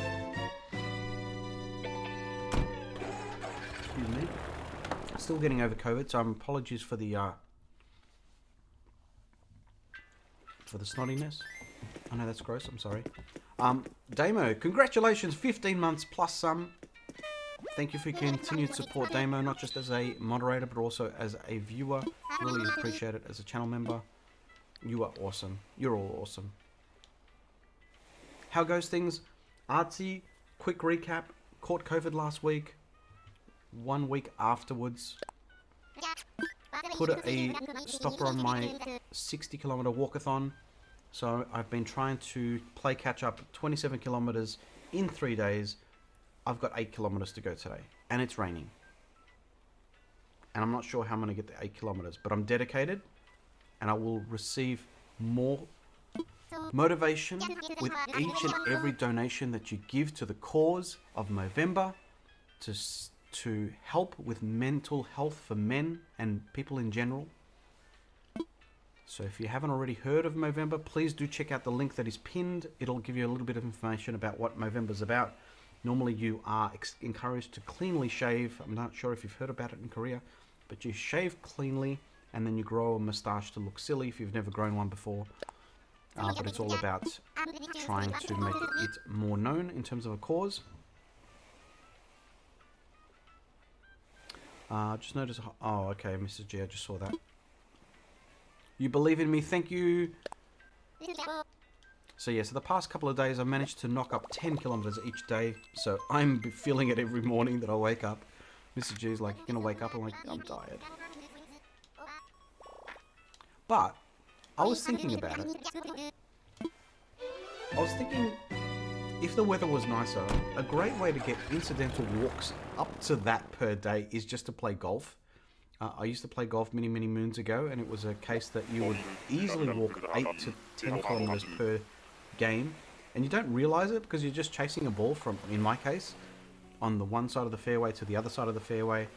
Excuse me. Still getting over COVID, so apologies for the snottiness. I know that's gross, I'm sorry. Damo, congratulations, 15 months plus some. Thank you for your continued support, Damo, not just as a moderator, but also as a viewer. Really appreciate it as a channel member. You are awesome. You're all awesome. How goes things? Artsy, quick recap. Caught COVID last week. 1 week afterwards. Put a stopper on my 60-kilometer walkathon. So I've been trying to play catch up 27 kilometers in 3 days. I've got 8 kilometers to go today. And it's raining. And I'm not sure how I'm going to get the 8 kilometers. But I'm dedicated. And I will receive more motivation with each and every donation that you give to the cause of Movember. To help with mental health for men and people in general. So if you haven't already heard of Movember, please do check out the link that is pinned. It'll give you a little bit of information about what Movember's about. Normally you are encouraged to cleanly shave. I'm not sure if you've heard about it in Korea, but you shave cleanly and then you grow a moustache to look silly if you've never grown one before. But it's all about trying to make it more known in terms of a cause. Just notice... Oh, okay, Mrs. G, I just saw that. You believe in me, thank you! So yeah, so the past couple of days I've managed to knock up 10 kilometers each day. So I'm feeling it every morning that I wake up. Mrs. G's like, you're gonna wake up? I'm like, I'm tired. But, I was thinking about it. I was thinking, if the weather was nicer, a great way to get incidental walks up to that per day is just to play golf. I used to play golf many moons ago, and it was a case that you would easily walk 8 to 10 kilometers per game, and you don't realize it because you're just chasing a ball from, in my case, on the one side of the fairway to the other side of the fairway.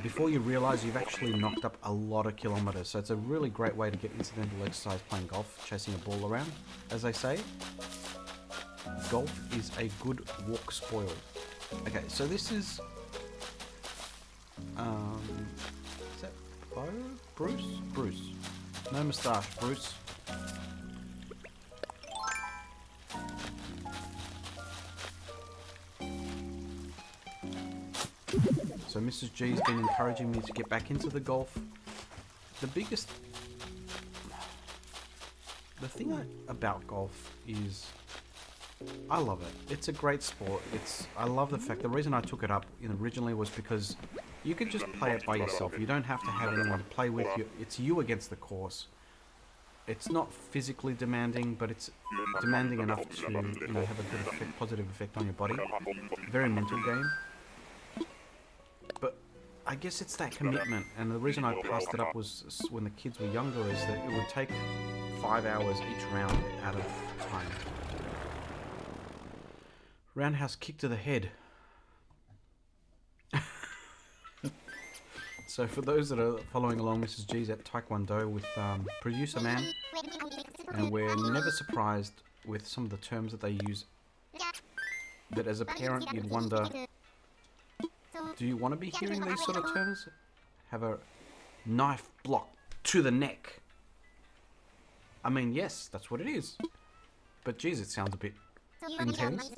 Before you realize you've actually knocked up a lot of kilometers, so it's a really great way to get incidental exercise playing golf, chasing a ball around. As they say, golf is a good walk spoil. Okay, so this is that Bo? Bruce. No moustache, Bruce. So Mrs. G's been encouraging me to get back into the golf. The thing about golf is I love it. It's a great sport. I love the fact, the reason I took it up originally was because you could just play it by yourself. You don't have to have anyone to play with you. It's you against the course. It's not physically demanding, but it's demanding enough to have a good effect, positive effect on your body. Very mental game. But I guess it's that commitment, and the reason I passed it up was when the kids were younger, is that it would take 5 hours each round out of time. Roundhouse kick to the head. So for those that are following along, Mrs. G's at Taekwondo with Producer Man, and we're never surprised with some of the terms that they use, that as a parent you'd wonder, do you want to be hearing these sort of terms? Have a knife block to the neck. I mean, yes, that's what it is. But geez, it sounds a bit intense.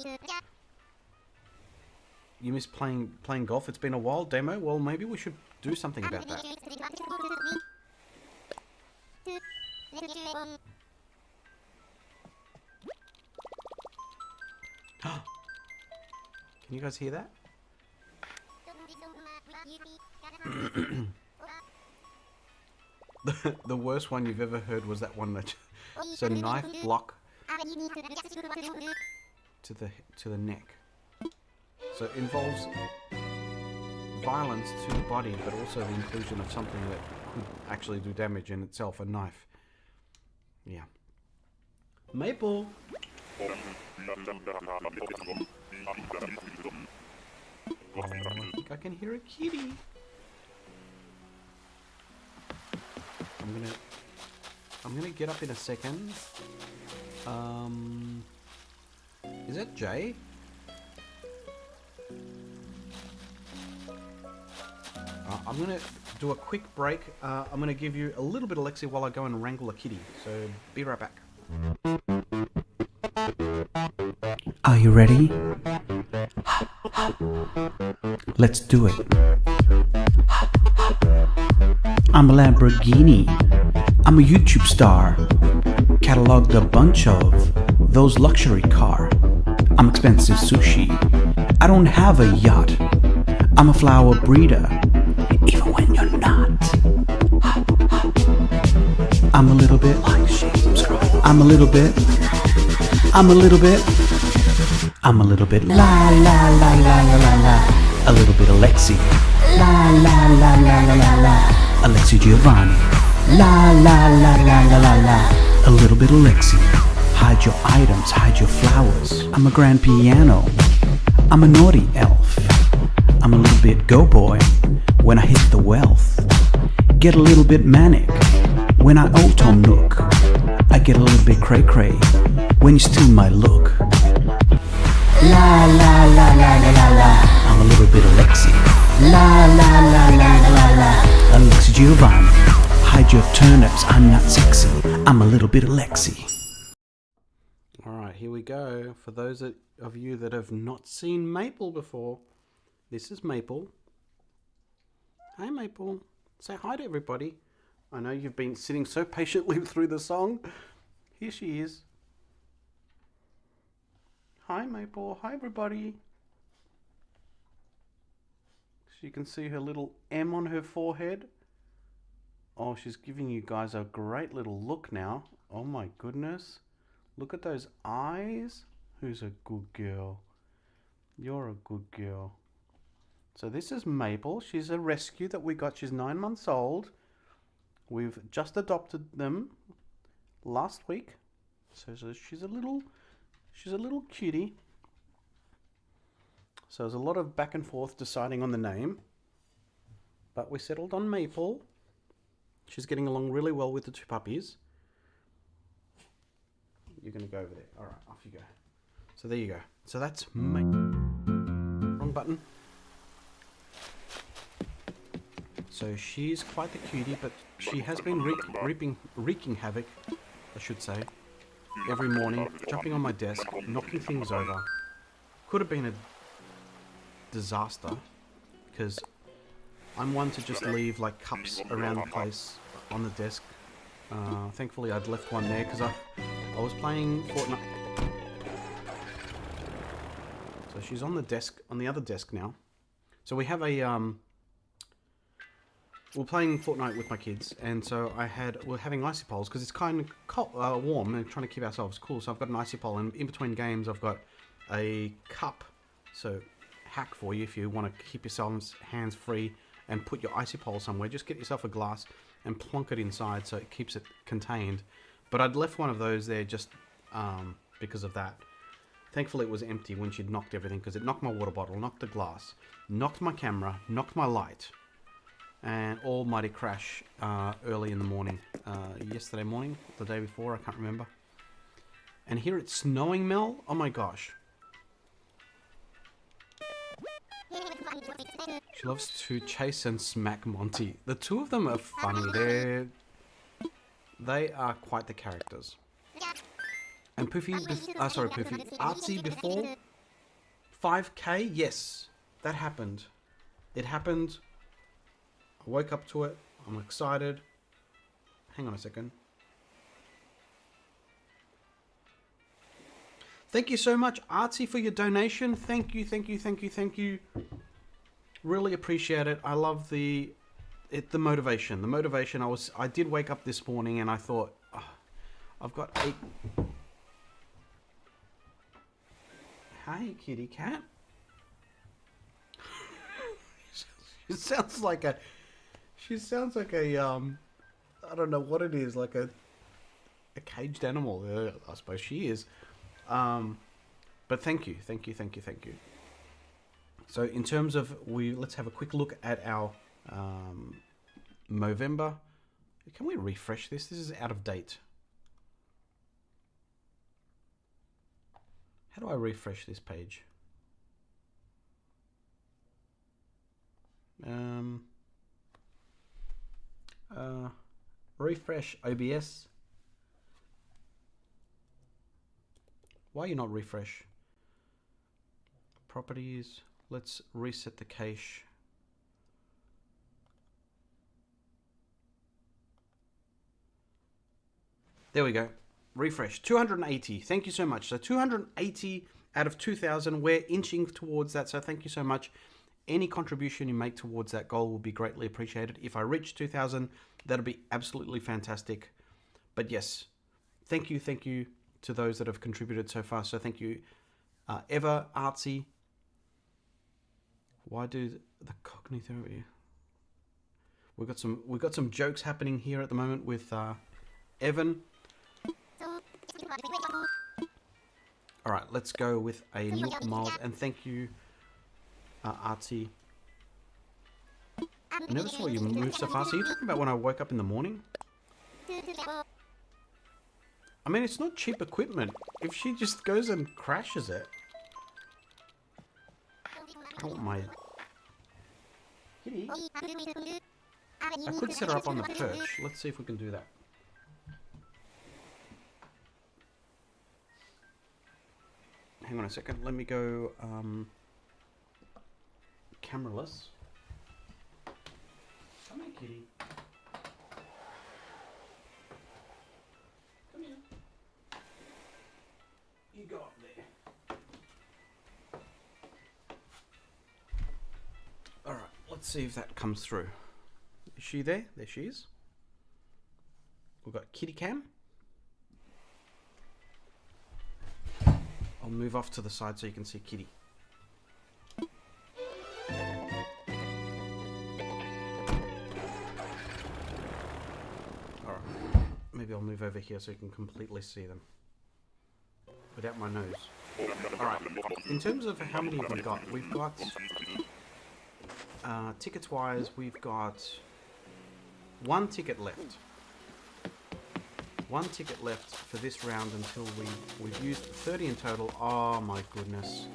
You miss playing golf? It's been a while, Demo? Well, maybe we should do something about that. Can you guys hear that? The worst one you've ever heard was that one that... So knife block to the neck. So it involves violence to the body, but also the inclusion of something that could actually do damage in itself, a knife. Yeah. Maple! Oh, I think I can hear a kitty. I'm gonna get up in a second. Is that Jay? I'm gonna do a quick break. I'm gonna give you a little bit of Alexi while I go and wrangle a kitty. So be right back. Are you ready? Let's do it. I'm a Lamborghini. I'm a YouTube star. Cataloged a bunch of those luxury car. I'm expensive sushi. I don't have a yacht. I'm a flower breeder. Even when you're not. I'm a little bit. Like, share, subscribe. I'm a little bit. I'm a little bit. I'm a little bit. La la la la la la la. A little bit Alexi. La la la la la la la. Alexi Giovani. La la la la la la la. A little bit Alexi. Hide your items, hide your flowers. I'm a grand piano. I'm a naughty elf. I'm a little bit go boy when I hit the wealth. Get a little bit manic when I auto nook. I get a little bit cray cray when you steal my look. La la la la la la la. I'm a little bit Alexi. La la la la la la la. Alexi Giovani. Hide your turnips, I'm not sexy. I'm a little bit Alexi. Alright, here we go. For those of you that have not seen Maple before, this is Maple. Hi Maple. Say hi to everybody. I know you've been sitting so patiently through the song. Here she is. Hi Maple. Hi everybody. So you can see her little M on her forehead. Oh, she's giving you guys a great little look now. Oh my goodness. Look at those eyes. Who's a good girl? You're a good girl. So this is Maple. She's a rescue that we got. She's 9 months old. We've just adopted them last week. So she's a little cutie. So there's a lot of back and forth deciding on the name. But we settled on Maple. She's getting along really well with the two puppies. You're going to go over there. All right, off you go. So there you go. So that's wrong button. So she's quite the cutie, but she has been wreaking havoc, I should say, every morning, jumping on my desk, knocking things over. Could have been a disaster, because I'm one to just leave like cups around the place on the desk. Thankfully I'd left one there because I was playing Fortnite. So she's on the desk, on the other desk now. So we have a we're playing Fortnite with my kids, and so we're having icy poles because it's kind of cold, warm, and trying to keep ourselves cool. So I've got an icy pole, and in between games I've got a cup. So hack for you if you want to keep yourselves hands free and put your icy pole somewhere. Just get yourself a glass and plonk it inside so it keeps it contained. But I'd left one of those there just because of that. Thankfully it was empty when she'd knocked everything, because it knocked my water bottle, knocked the glass, knocked my camera, knocked my light, and almighty crash early in the morning. Yesterday morning, the day before, I can't remember. And here it's snowing, Mel. Oh my gosh. She loves to chase and smack Monty. The two of them are funny. They are quite the characters. And Poofy, Poofy, Artsy before 5K, yes, that happened. It happened. I woke up to it. I'm excited. Hang on a second. Thank you so much, Artsy, for your donation. Thank you, thank you, thank you, thank you. Really appreciate it. I love the motivation. The motivation. I did wake up this morning and I thought, oh, I've got 8. Hey, kitty cat. She sounds like a I don't know what it is, like a caged animal. I suppose she is. But thank you. So in terms of, let's have a quick look at our Movember. Can we refresh this? This is out of date. How do I refresh this page? Refresh OBS. Why are you not refresh? Properties. Let's reset the cache. There we go. Refresh. 280. Thank you so much. So 280 out of 2,000. We're inching towards that. So thank you so much. Any contribution you make towards that goal will be greatly appreciated. If I reach 2,000, that'll be absolutely fantastic. But yes, thank you to those that have contributed so far. So thank you, Eva, Artsy. Why do the cognitary? We've got some jokes happening here at the moment with Evan. All right, let's go with a Milk Mild, and thank you, Artsy. I never saw you move so fast. Are you talking about when I woke up in the morning? I mean, it's not cheap equipment. If she just goes and crashes it. I want my... Kitty? I could set her up on the perch. Let's see if we can do that. Hang on a second. Let me go cameraless. Come here, kitty. Come here. You go up there. Alright, let's see if that comes through. Is she there? There she is. We've got kitty cam. I'll move off to the side so you can see kitty. Alright, maybe I'll move over here so you can completely see them without my nose. Alright, in terms of how many have we got, tickets wise, we've got one ticket left. One ticket left for this round until we've used 30 in total. Oh my goodness.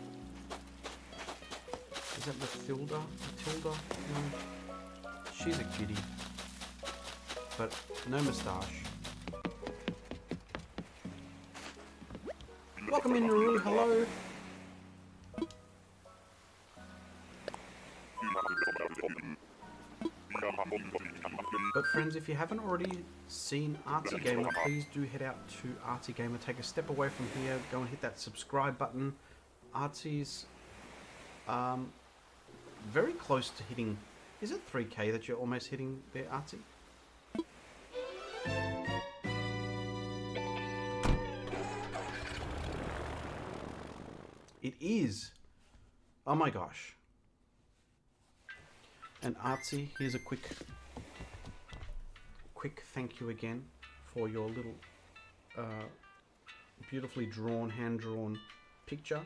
Is that Matilda? Matilda? No. She's a cutie. But no moustache. Welcome in, Naru. Hello. But friends, if you haven't already seen Artsy Gamer, please do head out to Artsy Gamer. Take a step away from here, go and hit that subscribe button. Artsy's very close to hitting, is it 3K that you're almost hitting there, Artsy? It is. Oh my gosh. And Artsy, here's a quick thank you again for your little beautifully drawn, hand-drawn picture.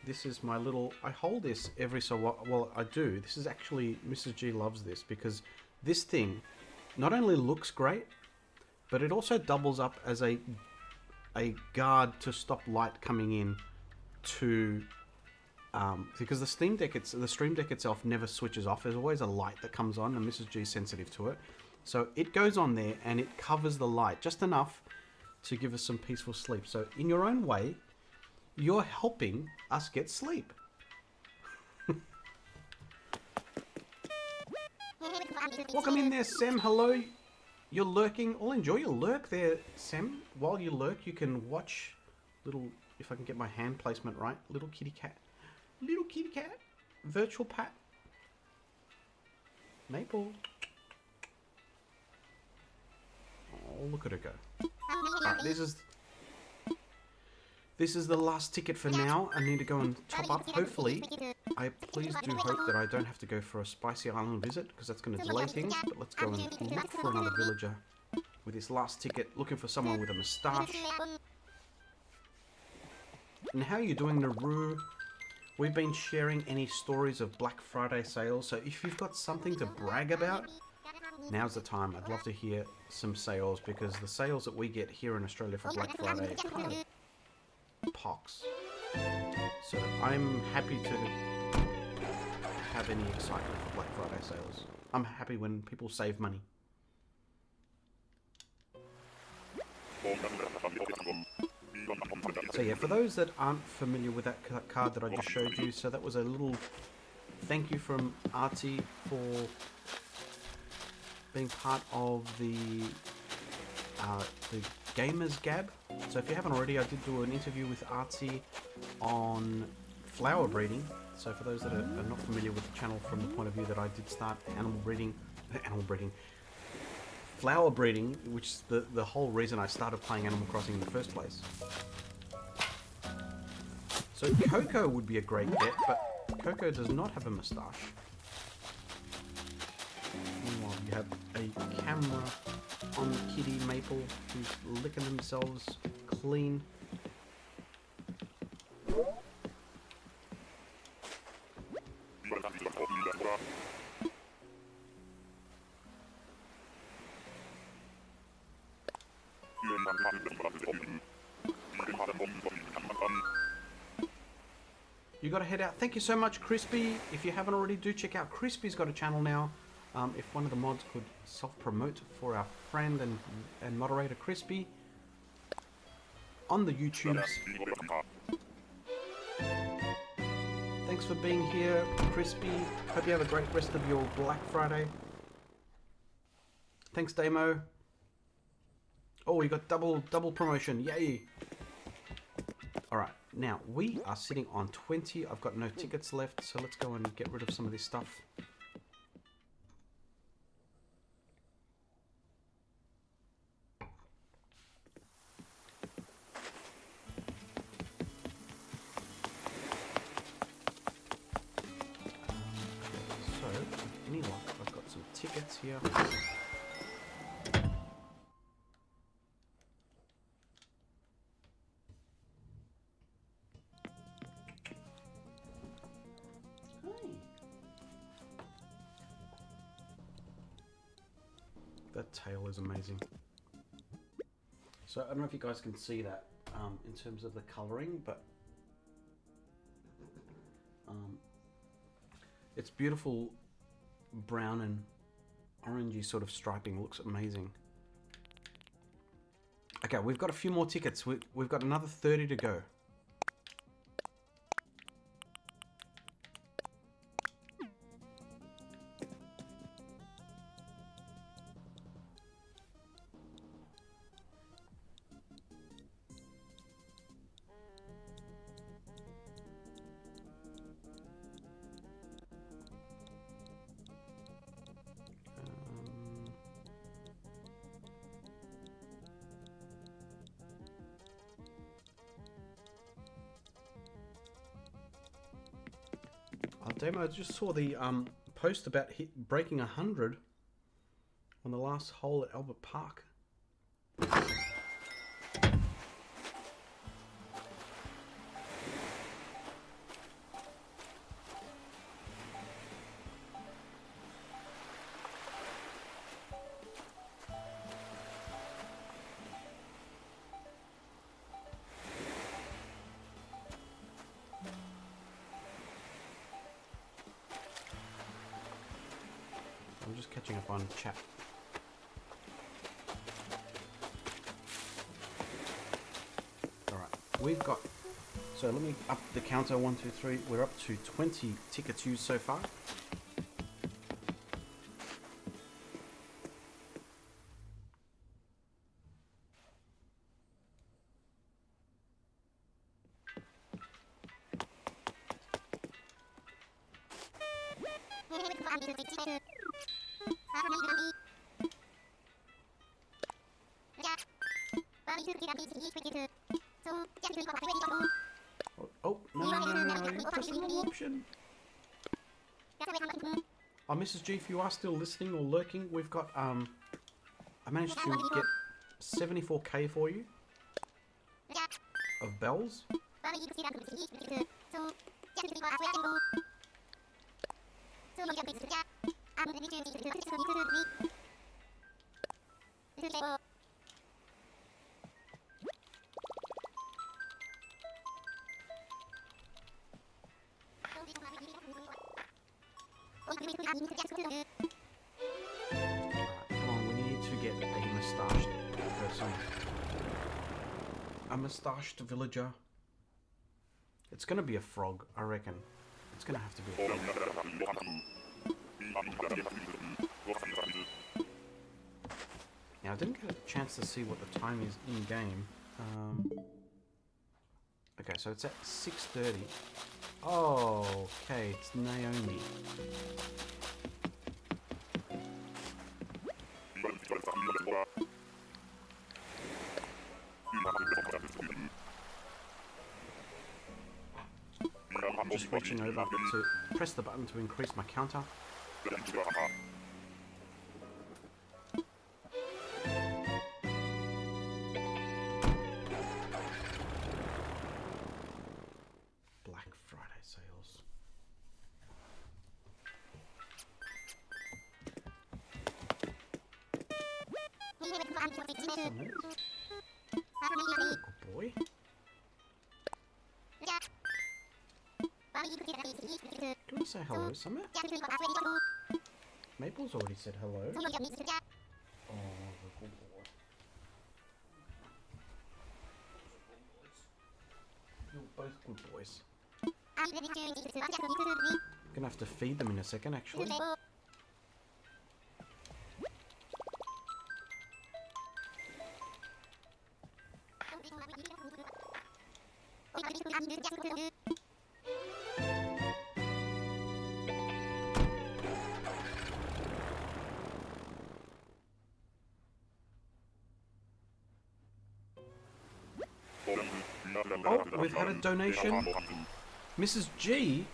This is my little, I hold this every so while, well I do, this is actually, Mrs. G loves this because this thing not only looks great, but it also doubles up as a guard to stop light coming in to because the Stream Deck itself never switches off. There's always a light that comes on, and Mrs. G is sensitive to it. So it goes on there, and it covers the light just enough to give us some peaceful sleep. So in your own way, you're helping us get sleep. Welcome in there, Sam. Hello. You're lurking. I'll enjoy your lurk there, Sam. While you lurk, you can watch little, if I can get my hand placement right, little kitty cat. Little kitty cat. Virtual Pat. Maple. Oh, look at her go. Alright, this is the last ticket for now. I need to go and top up. Hopefully, I please do hope that I don't have to go for a Spicy Island visit, because that's going to delay things. But let's go and look for another villager with this last ticket, looking for someone with a moustache. And how are you doing, Naru? We've been sharing any stories of Black Friday sales, so if you've got something to brag about, now's the time. I'd love to hear some sales, because the sales that we get here in Australia for Black Friday are kind of pox. So I'm happy to have any excitement for Black Friday sales. I'm happy when people save money. So yeah, for those that aren't familiar with that card that I just showed you, so that was a little thank you from Artsy for being part of the Gamers Gab. So if you haven't already, I did do an interview with Artsy on flower breeding. So for those that are not familiar with the channel from the point of view that I did start flower breeding, which is the whole reason I started playing Animal Crossing in the first place. So Coco would be a great get, but Coco does not have a moustache. Meanwhile, you have a camera on Kitty Maple, who's licking themselves clean. You gotta head out. Thank you so much, Crispy. If you haven't already, do check out Crispy's got a channel now If one of the mods could self-promote for our friend and moderator Crispy on the YouTubes. Thanks for being here, Crispy. Hope you have a great rest of your Black Friday. Thanks, Damo. Oh, we got double promotion. Yay! Alright, now we are sitting on 20. I've got no tickets left, so let's go and get rid of some of this stuff. So, any luck, I've got some tickets here. That tail is amazing. So I don't know if you guys can see that in terms of the colouring, but it's beautiful brown and orangey sort of striping. Looks amazing. Okay, we've got a few more tickets. We've got another 30 to go. Damo, I just saw the post about breaking 100 on the last hole at Albert Park. I'm just catching up on chat. Alright, we've got... So let me up the counter, 1, 2, 3. We're up to 20 tickets used so far. Oh, no, you pressed the wrong option. Oh, Mrs. G, if you are still listening or lurking, we've got, I managed to get 74k for you of bells. Come on, we need to get a moustached person. A moustached villager. It's gonna be a frog, I reckon. It's gonna have to be a frog. Now, I didn't get a chance to see what the time is in game. Okay, so it's at 6:30. Oh, okay, it's Naomi. I'm just reaching over to press the button to increase my counter. Black Friday sales. Good boy. Do you want to say hello, Summer? Maple's already said hello. Oh, the good boy. You're both good boys. Gonna have to feed them in a second, actually. Oh, we've had a donation. Mrs. G,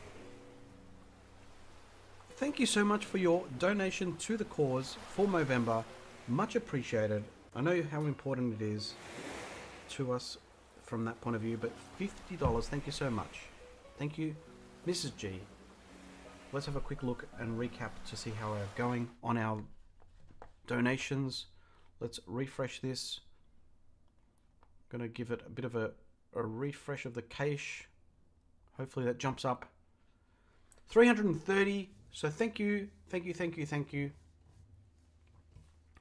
thank you so much for your donation to the cause for Movember. Much appreciated. I know how important it is to us from that point of view, but $50, thank you so much. Thank you, Mrs. G. Let's have a quick look and recap to see how we're going on our donations. Let's refresh this. Gonna give it a bit of a refresh of the cache. Hopefully that jumps up. 330. So thank you.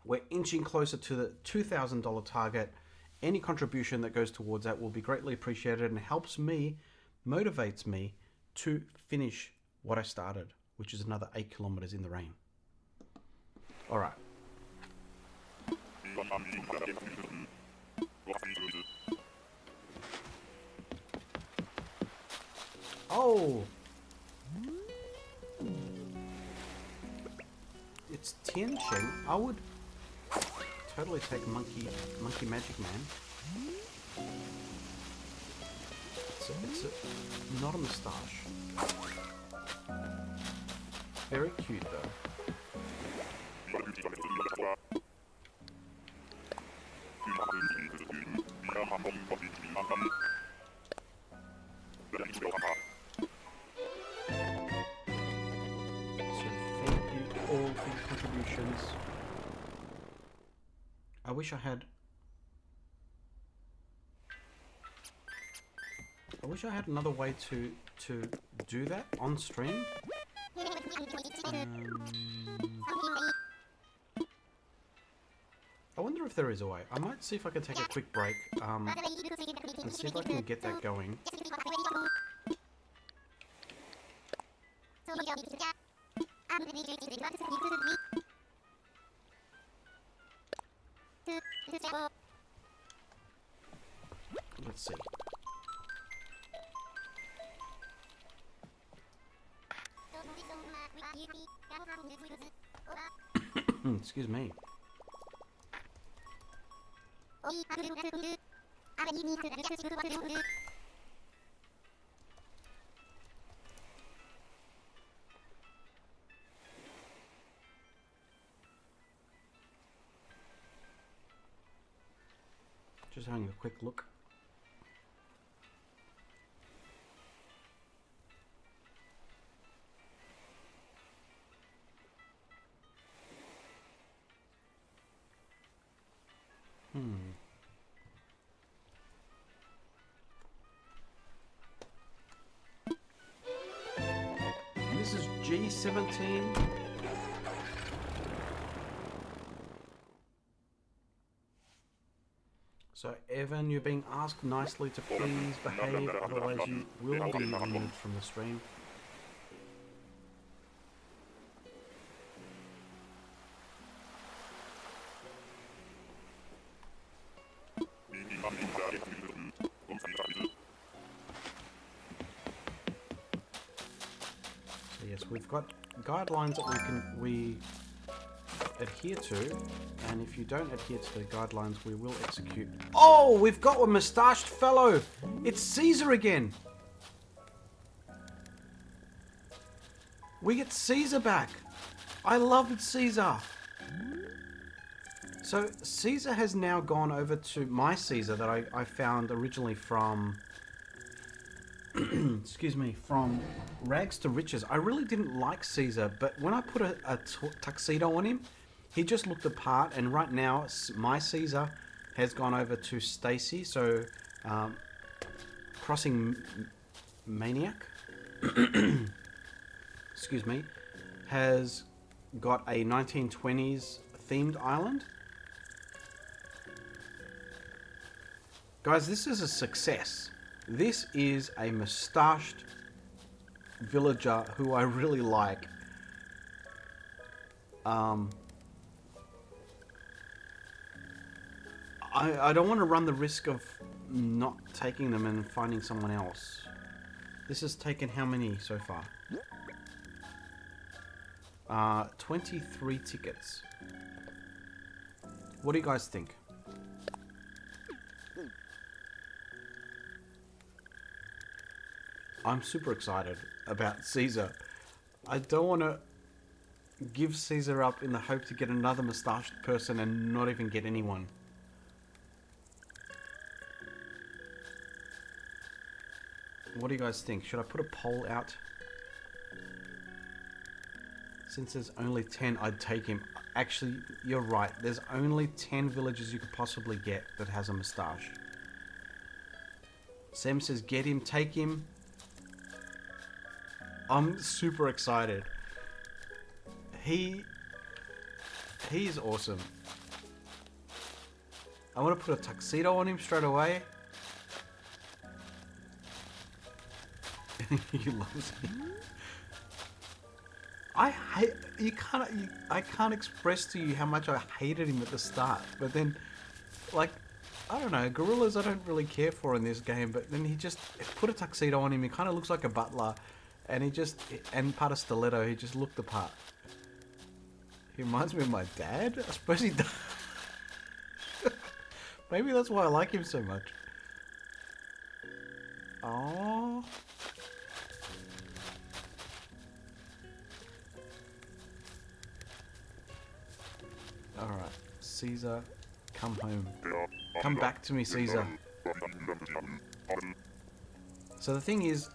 We're inching closer to the $2,000 target. Any contribution that goes towards that will be greatly appreciated and helps me, motivates me to finish what I started, which is another 8 kilometers in the rain. All right. Oh, it's Tian Cheng. I would totally take Monkey Magic Man. It's not a moustache. Very cute though. All for your contributions. I wish I had another way to do that on stream. I wonder if there is a way. I might see if I can take a quick break and see if I can get that going. Let's see. Excuse me. Just having a quick look. Mrs. G17. So Evan, you're being asked nicely to please behave, otherwise you will be removed from the stream. So yes, we've got guidelines that we adhere to, and if you don't adhere to the guidelines, we will execute. Oh, we've got a moustached fellow. It's Caesar again. We get Caesar back. I love Caesar. So Caesar has now gone over to my Caesar that I found originally from excuse me, from Rags to Riches. I really didn't like Caesar, but when I put a tuxedo on him, he just looked apart, and right now my Caesar has gone over to Stacy, so Crossing Maniac excuse me, has got a 1920s themed island. Guys, this is a success. This is a moustached villager who I really like. I don't want to run the risk of not taking them and finding someone else. This has taken how many so far? 23 tickets. What do you guys think? I'm super excited about Caesar. I don't want to give Caesar up in the hope to get another moustached person and not even get anyone. What do you guys think? Should I put a poll out? Since there's only 10, I'd take him. Actually, you're right. There's only 10 villages you could possibly get that has a moustache. Sam says, get him, take him. I'm super excited. He's awesome. I want to put a tuxedo on him straight away. He loves me. I can't express to you how much I hated him at the start, but then, like, I don't know, gorillas I don't really care for in this game, but then he just put a tuxedo on him. He kind of looks like a butler, and and part of stiletto, he just looked the part. He reminds me of my dad. I suppose he does. Maybe that's why I like him so much. Oh. Alright, Caesar, come home. Come back to me, Caesar. So the thing is,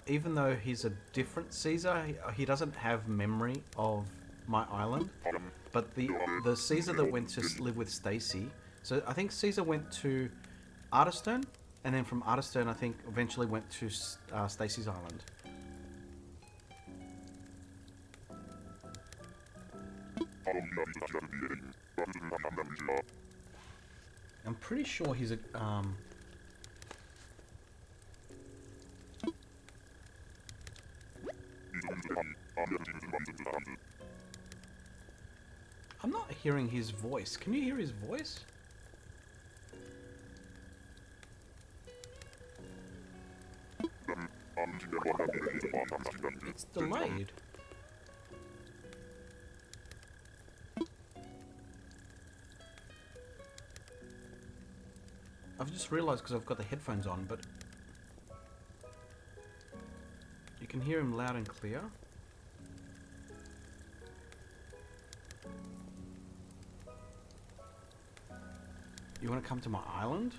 even though he's a different Caesar, he doesn't have memory of my island. But the Caesar that went to live with Stacy, so I think Caesar went to Artistone, and then from Artistone I think eventually went to Stacy's island. I'm pretty sure he's a I'm not hearing his voice. Can you hear his voice? It's delayed. I've just realised because I've got the headphones on, but you can hear him loud and clear. You want to come to my island?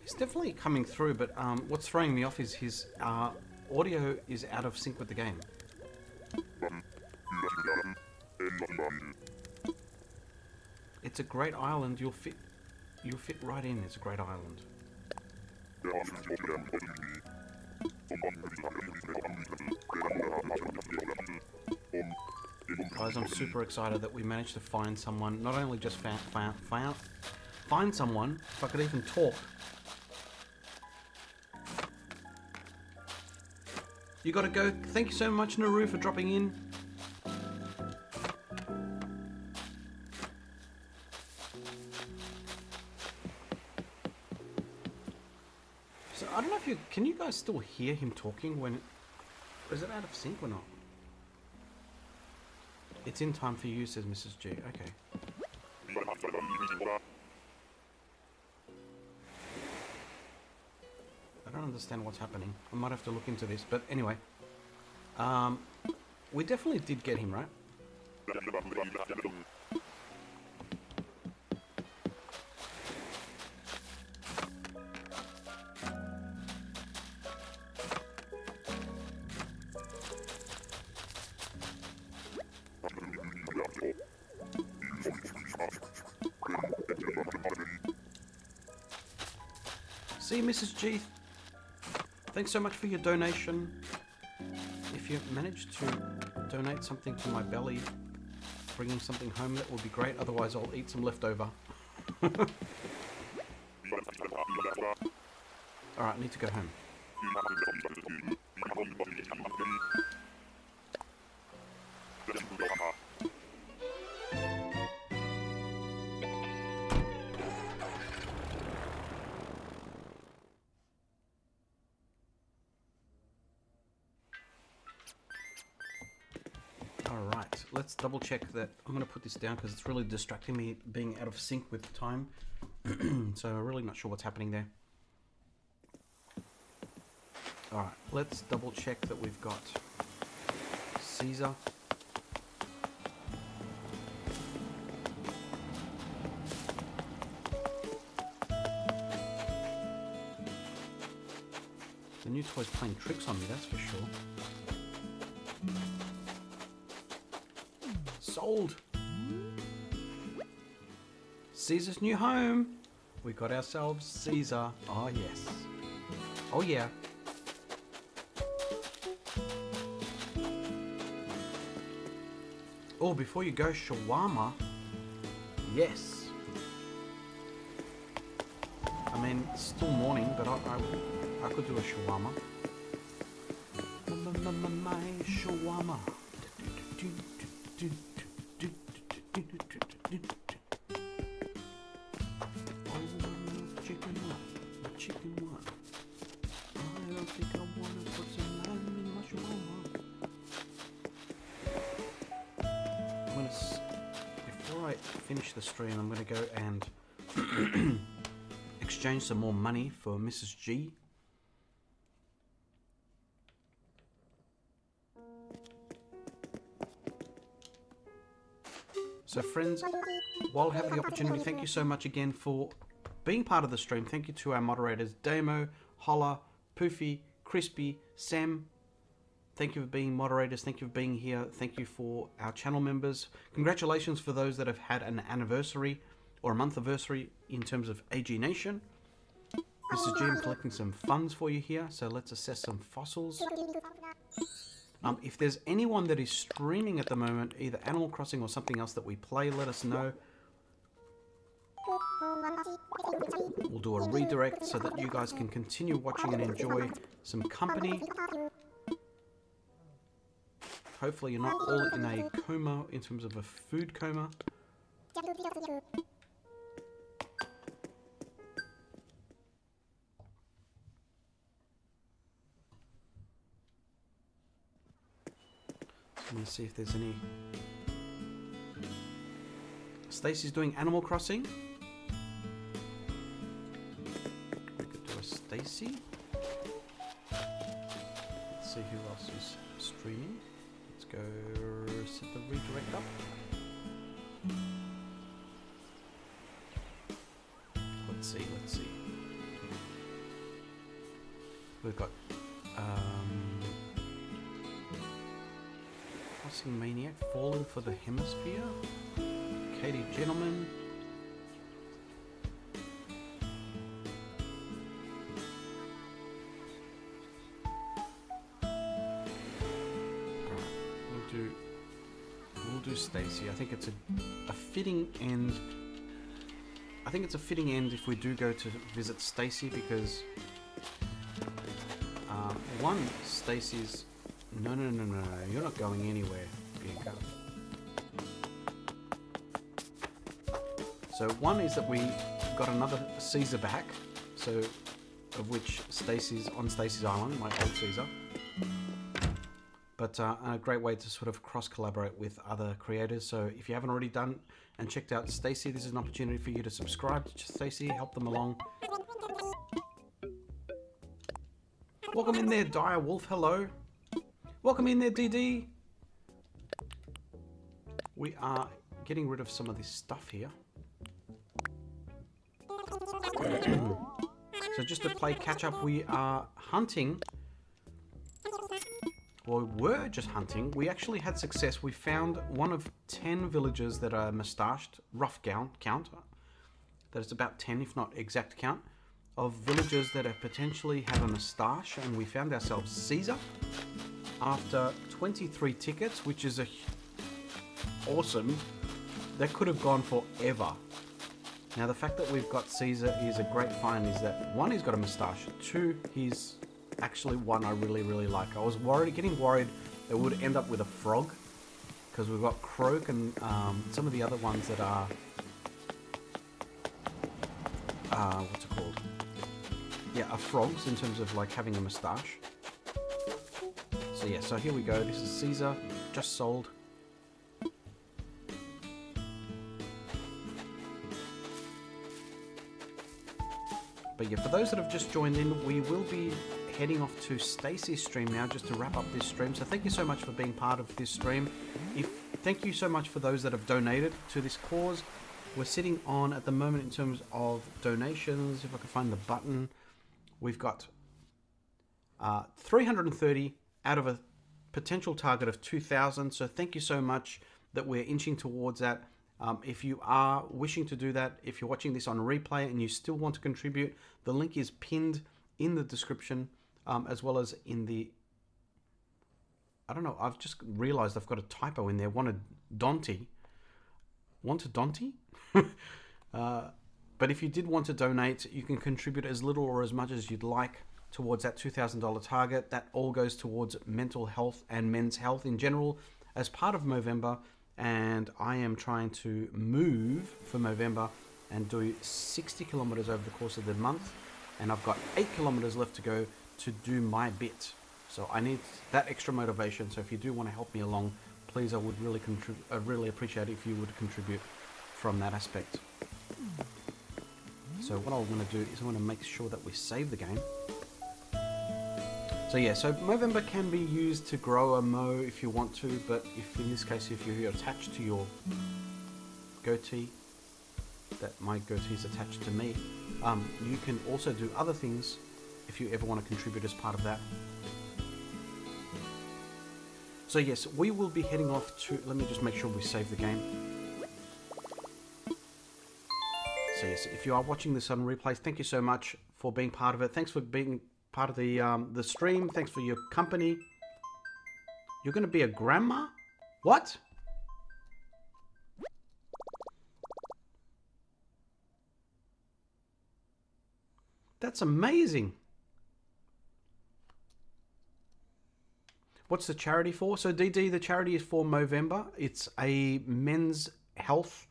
It's definitely coming through, but what's throwing me off is his audio is out of sync with the game. It's a great island. You'll fit right in. It's a great island. Guys, I'm super excited that we managed to find someone. Not only just find someone, if I could even talk. You gotta go. Thank you so much, Naru, for dropping in. So I don't know if can you guys still hear him talking when or is it out of sync or not? It's in time for you, says Mrs. G. Okay. I don't understand what's happening. I might have to look into this, but anyway. We definitely did get him, right? See, Mrs. G, thanks so much for your donation. If you manage to donate something to my belly, bringing something home, that will be great. Otherwise, I'll eat some leftover. Alright, I need to go home. Alright, let's double check that. I'm going to put this down because it's really distracting me being out of sync with time. So I'm really not sure what's happening there. Alright, let's double check that we've got Caesar. The new toy's playing tricks on me, that's for sure. Sold! Caesar's new home! We got ourselves Caesar. Oh yes. Oh yeah. Oh, before you go, shawarma. Yes. I mean, it's still morning, but I could do a shawarma. My shawarma. Chicken one. I don't think I want to put some lime in my shawarma. Before I finish the stream, I'm going to go and exchange some more money for Mrs. G. So friends, while I have the opportunity, thank you so much again for being part of the stream. Thank you to our moderators, Damo, Holla, Poofy, Crispy, Sam. Thank you for being moderators. Thank you for being here. Thank you for our channel members. Congratulations for those that have had an anniversary or a month anniversary in terms of AG Nation. Mrs. G, I'm collecting some funds for you here, so let's assess some fossils. If there's anyone that is streaming at the moment, either Animal Crossing or something else that we play, let us know. We'll do a redirect so that you guys can continue watching and enjoy some company. Hopefully you're not all in a coma, in terms of a food coma. I'm going to see if there's any... Stacy's doing Animal Crossing. We could do a Stacy. Let's see who else is streaming. Let's go set the redirect up. Let's see. We've got Crossing Maniac falling for the hemisphere. Katie Gentleman. We'll do Stacy. I think it's a fitting end. I think it's a fitting end if we do go to visit Stacy, because one, Stacy's no, you're not going anywhere, Bianca. So one is that we got another Caesar back, so of which Stacy's on Stacy's Island, my old Caesar. But a great way to sort of cross-collaborate with other creators. So if you haven't already done and checked out Stacy, this is an opportunity for you to subscribe to Stacy, help them along. Welcome in there, Dire Wolf, hello. Welcome in there, DD. We are getting rid of some of this stuff here. So just to play catch up, we are hunting. Well, we were just hunting. We actually had success. We found one of 10 villagers that are mustached, rough count. That is about 10, if not exact count, of villagers that have potentially have a moustache, and we found ourselves Caesar after 23 tickets, which is awesome. That could have gone forever. Now, the fact that we've got Caesar is a great find is that, one, he's got a moustache. Two, he's actually one I really, really like. I was getting worried it would end up with a frog, because we've got Croak and some of the other ones that are, what's it called? Yeah, are frogs in terms of like having a moustache. So yeah, so here we go. This is Caesar, just sold. But yeah, for those that have just joined in, we will be heading off to Stacey's stream now just to wrap up this stream. So thank you so much for being part of this stream. Thank you so much for those that have donated to this cause. We're sitting on, at the moment, in terms of donations, if I can find the button, we've got 330 out of a potential target of 2,000. So thank you so much that we're inching towards that. If you are wishing to do that, if you're watching this on replay and you still want to contribute, the link is pinned in the description, as well as in the... I don't know, I've just realized I've got a typo in there. Wantedonti? But if you did want to donate, you can contribute as little or as much as you'd like towards that $2,000 target. That all goes towards mental health and men's health in general as part of Movember. And I am trying to move for Movember and do 60 kilometers over the course of the month. And I've got 8 kilometers left to go to do my bit. So I need that extra motivation. So if you do want to help me along, please, I would really appreciate it if you would contribute from that aspect. So what I'm going to do is I'm going to make sure that we save the game. So yeah, so Movember can be used to grow a Mo if you want to, but if in this case, if you're attached to your goatee, that my goatee is attached to me, you can also do other things if you ever want to contribute as part of that. So yes, we will be heading off to, let me just make sure we save the game. So yes, if you are watching this on replay, thank you so much for being part of it. Thanks for being part of the stream. Thanks for your company. You're going to be a grandma? What? That's amazing. What's the charity for? So DD, the charity is for Movember. It's a men's health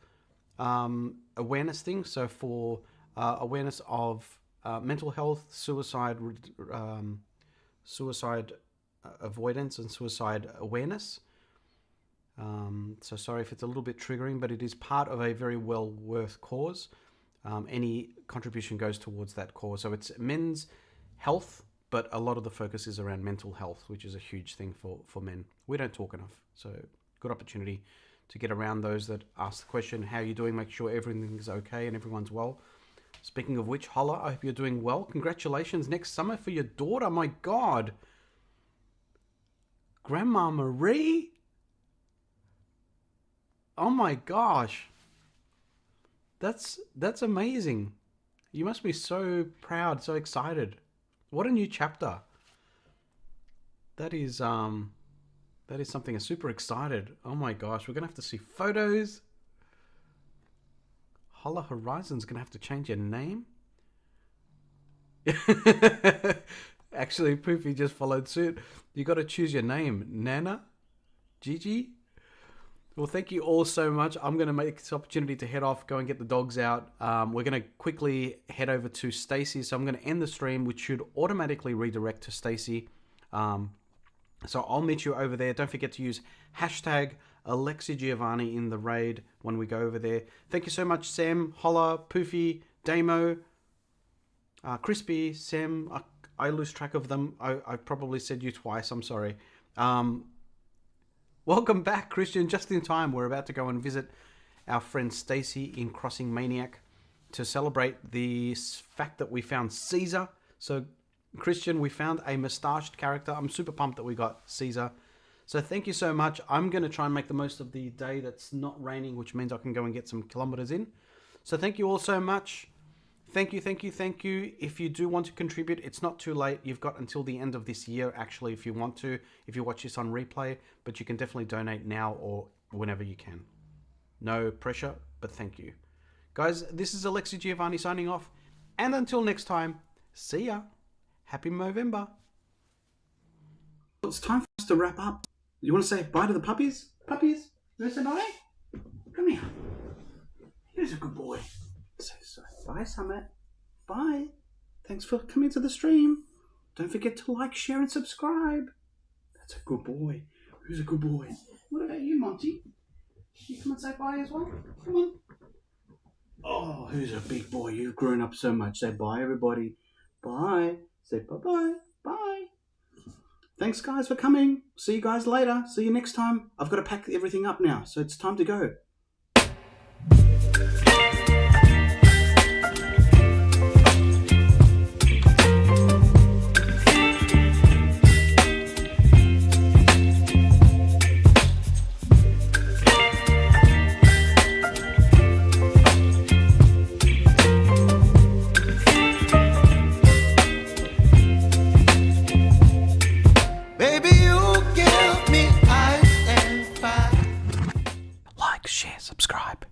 awareness thing. So for awareness of mental health, suicide avoidance and suicide awareness. So sorry if it's a little bit triggering, but it is part of a very well worth cause. Any contribution goes towards that cause. So it's men's health, but a lot of the focus is around mental health, which is a huge thing for men. We don't talk enough. So good opportunity to get around those that ask the question, how are you doing? Make sure everything's okay and everyone's well. Speaking of which, Holla, I hope you're doing well. Congratulations next summer for your daughter. My God. Grandma Marie? Oh my gosh. That's amazing. You must be so proud, so excited. What a new chapter. That is something I'm super excited. Oh my gosh, we're going to have to see photos. Holla Horizon's going to have to change your name. Actually, Poofy just followed suit. You got to choose your name. Nana? Gigi? Well, thank you all so much. I'm going to make this opportunity to head off, go and get the dogs out. We're going to quickly head over to Stacey. So I'm going to end the stream, which should automatically redirect to Stacey. So I'll meet you over there. Don't forget to use hashtag Alexi Giovani in the raid when we go over there. Thank you so much, Sam, Holla, Poofy, Damo, Crispy, Sam. I lose track of them. I probably said you twice. I'm sorry. Welcome back, Christian. Just in time. We're about to go and visit our friend Stacey in Crossing Maniac to celebrate the fact that we found Caesar. So, Christian, we found a moustached character. I'm super pumped that we got Caesar. So thank you so much. I'm going to try and make the most of the day that's not raining, which means I can go and get some kilometers in. So thank you all so much. Thank you, thank you, thank you. If you do want to contribute, it's not too late. You've got until the end of this year, actually, if you want to, if you watch this on replay, but you can definitely donate now or whenever you can. No pressure, but thank you. Guys, this is Alexi Giovani signing off. And until next time, see ya. Happy Movember. It's time for us to wrap up. You want to say bye to the puppies? Puppies, you want to say bye? Come here. Here's a good boy. So, bye, Summit. Bye. Thanks for coming to the stream. Don't forget to like, share, and subscribe. That's a good boy. Who's a good boy? What about you, Monty? You come and say bye as well? Come on. Oh, who's a big boy? You've grown up so much. Say bye, everybody. Bye. Say bye-bye. Bye. Thanks, guys, for coming. See you guys later. See you next time. I've got to pack everything up now, so it's time to go. Like, share, subscribe.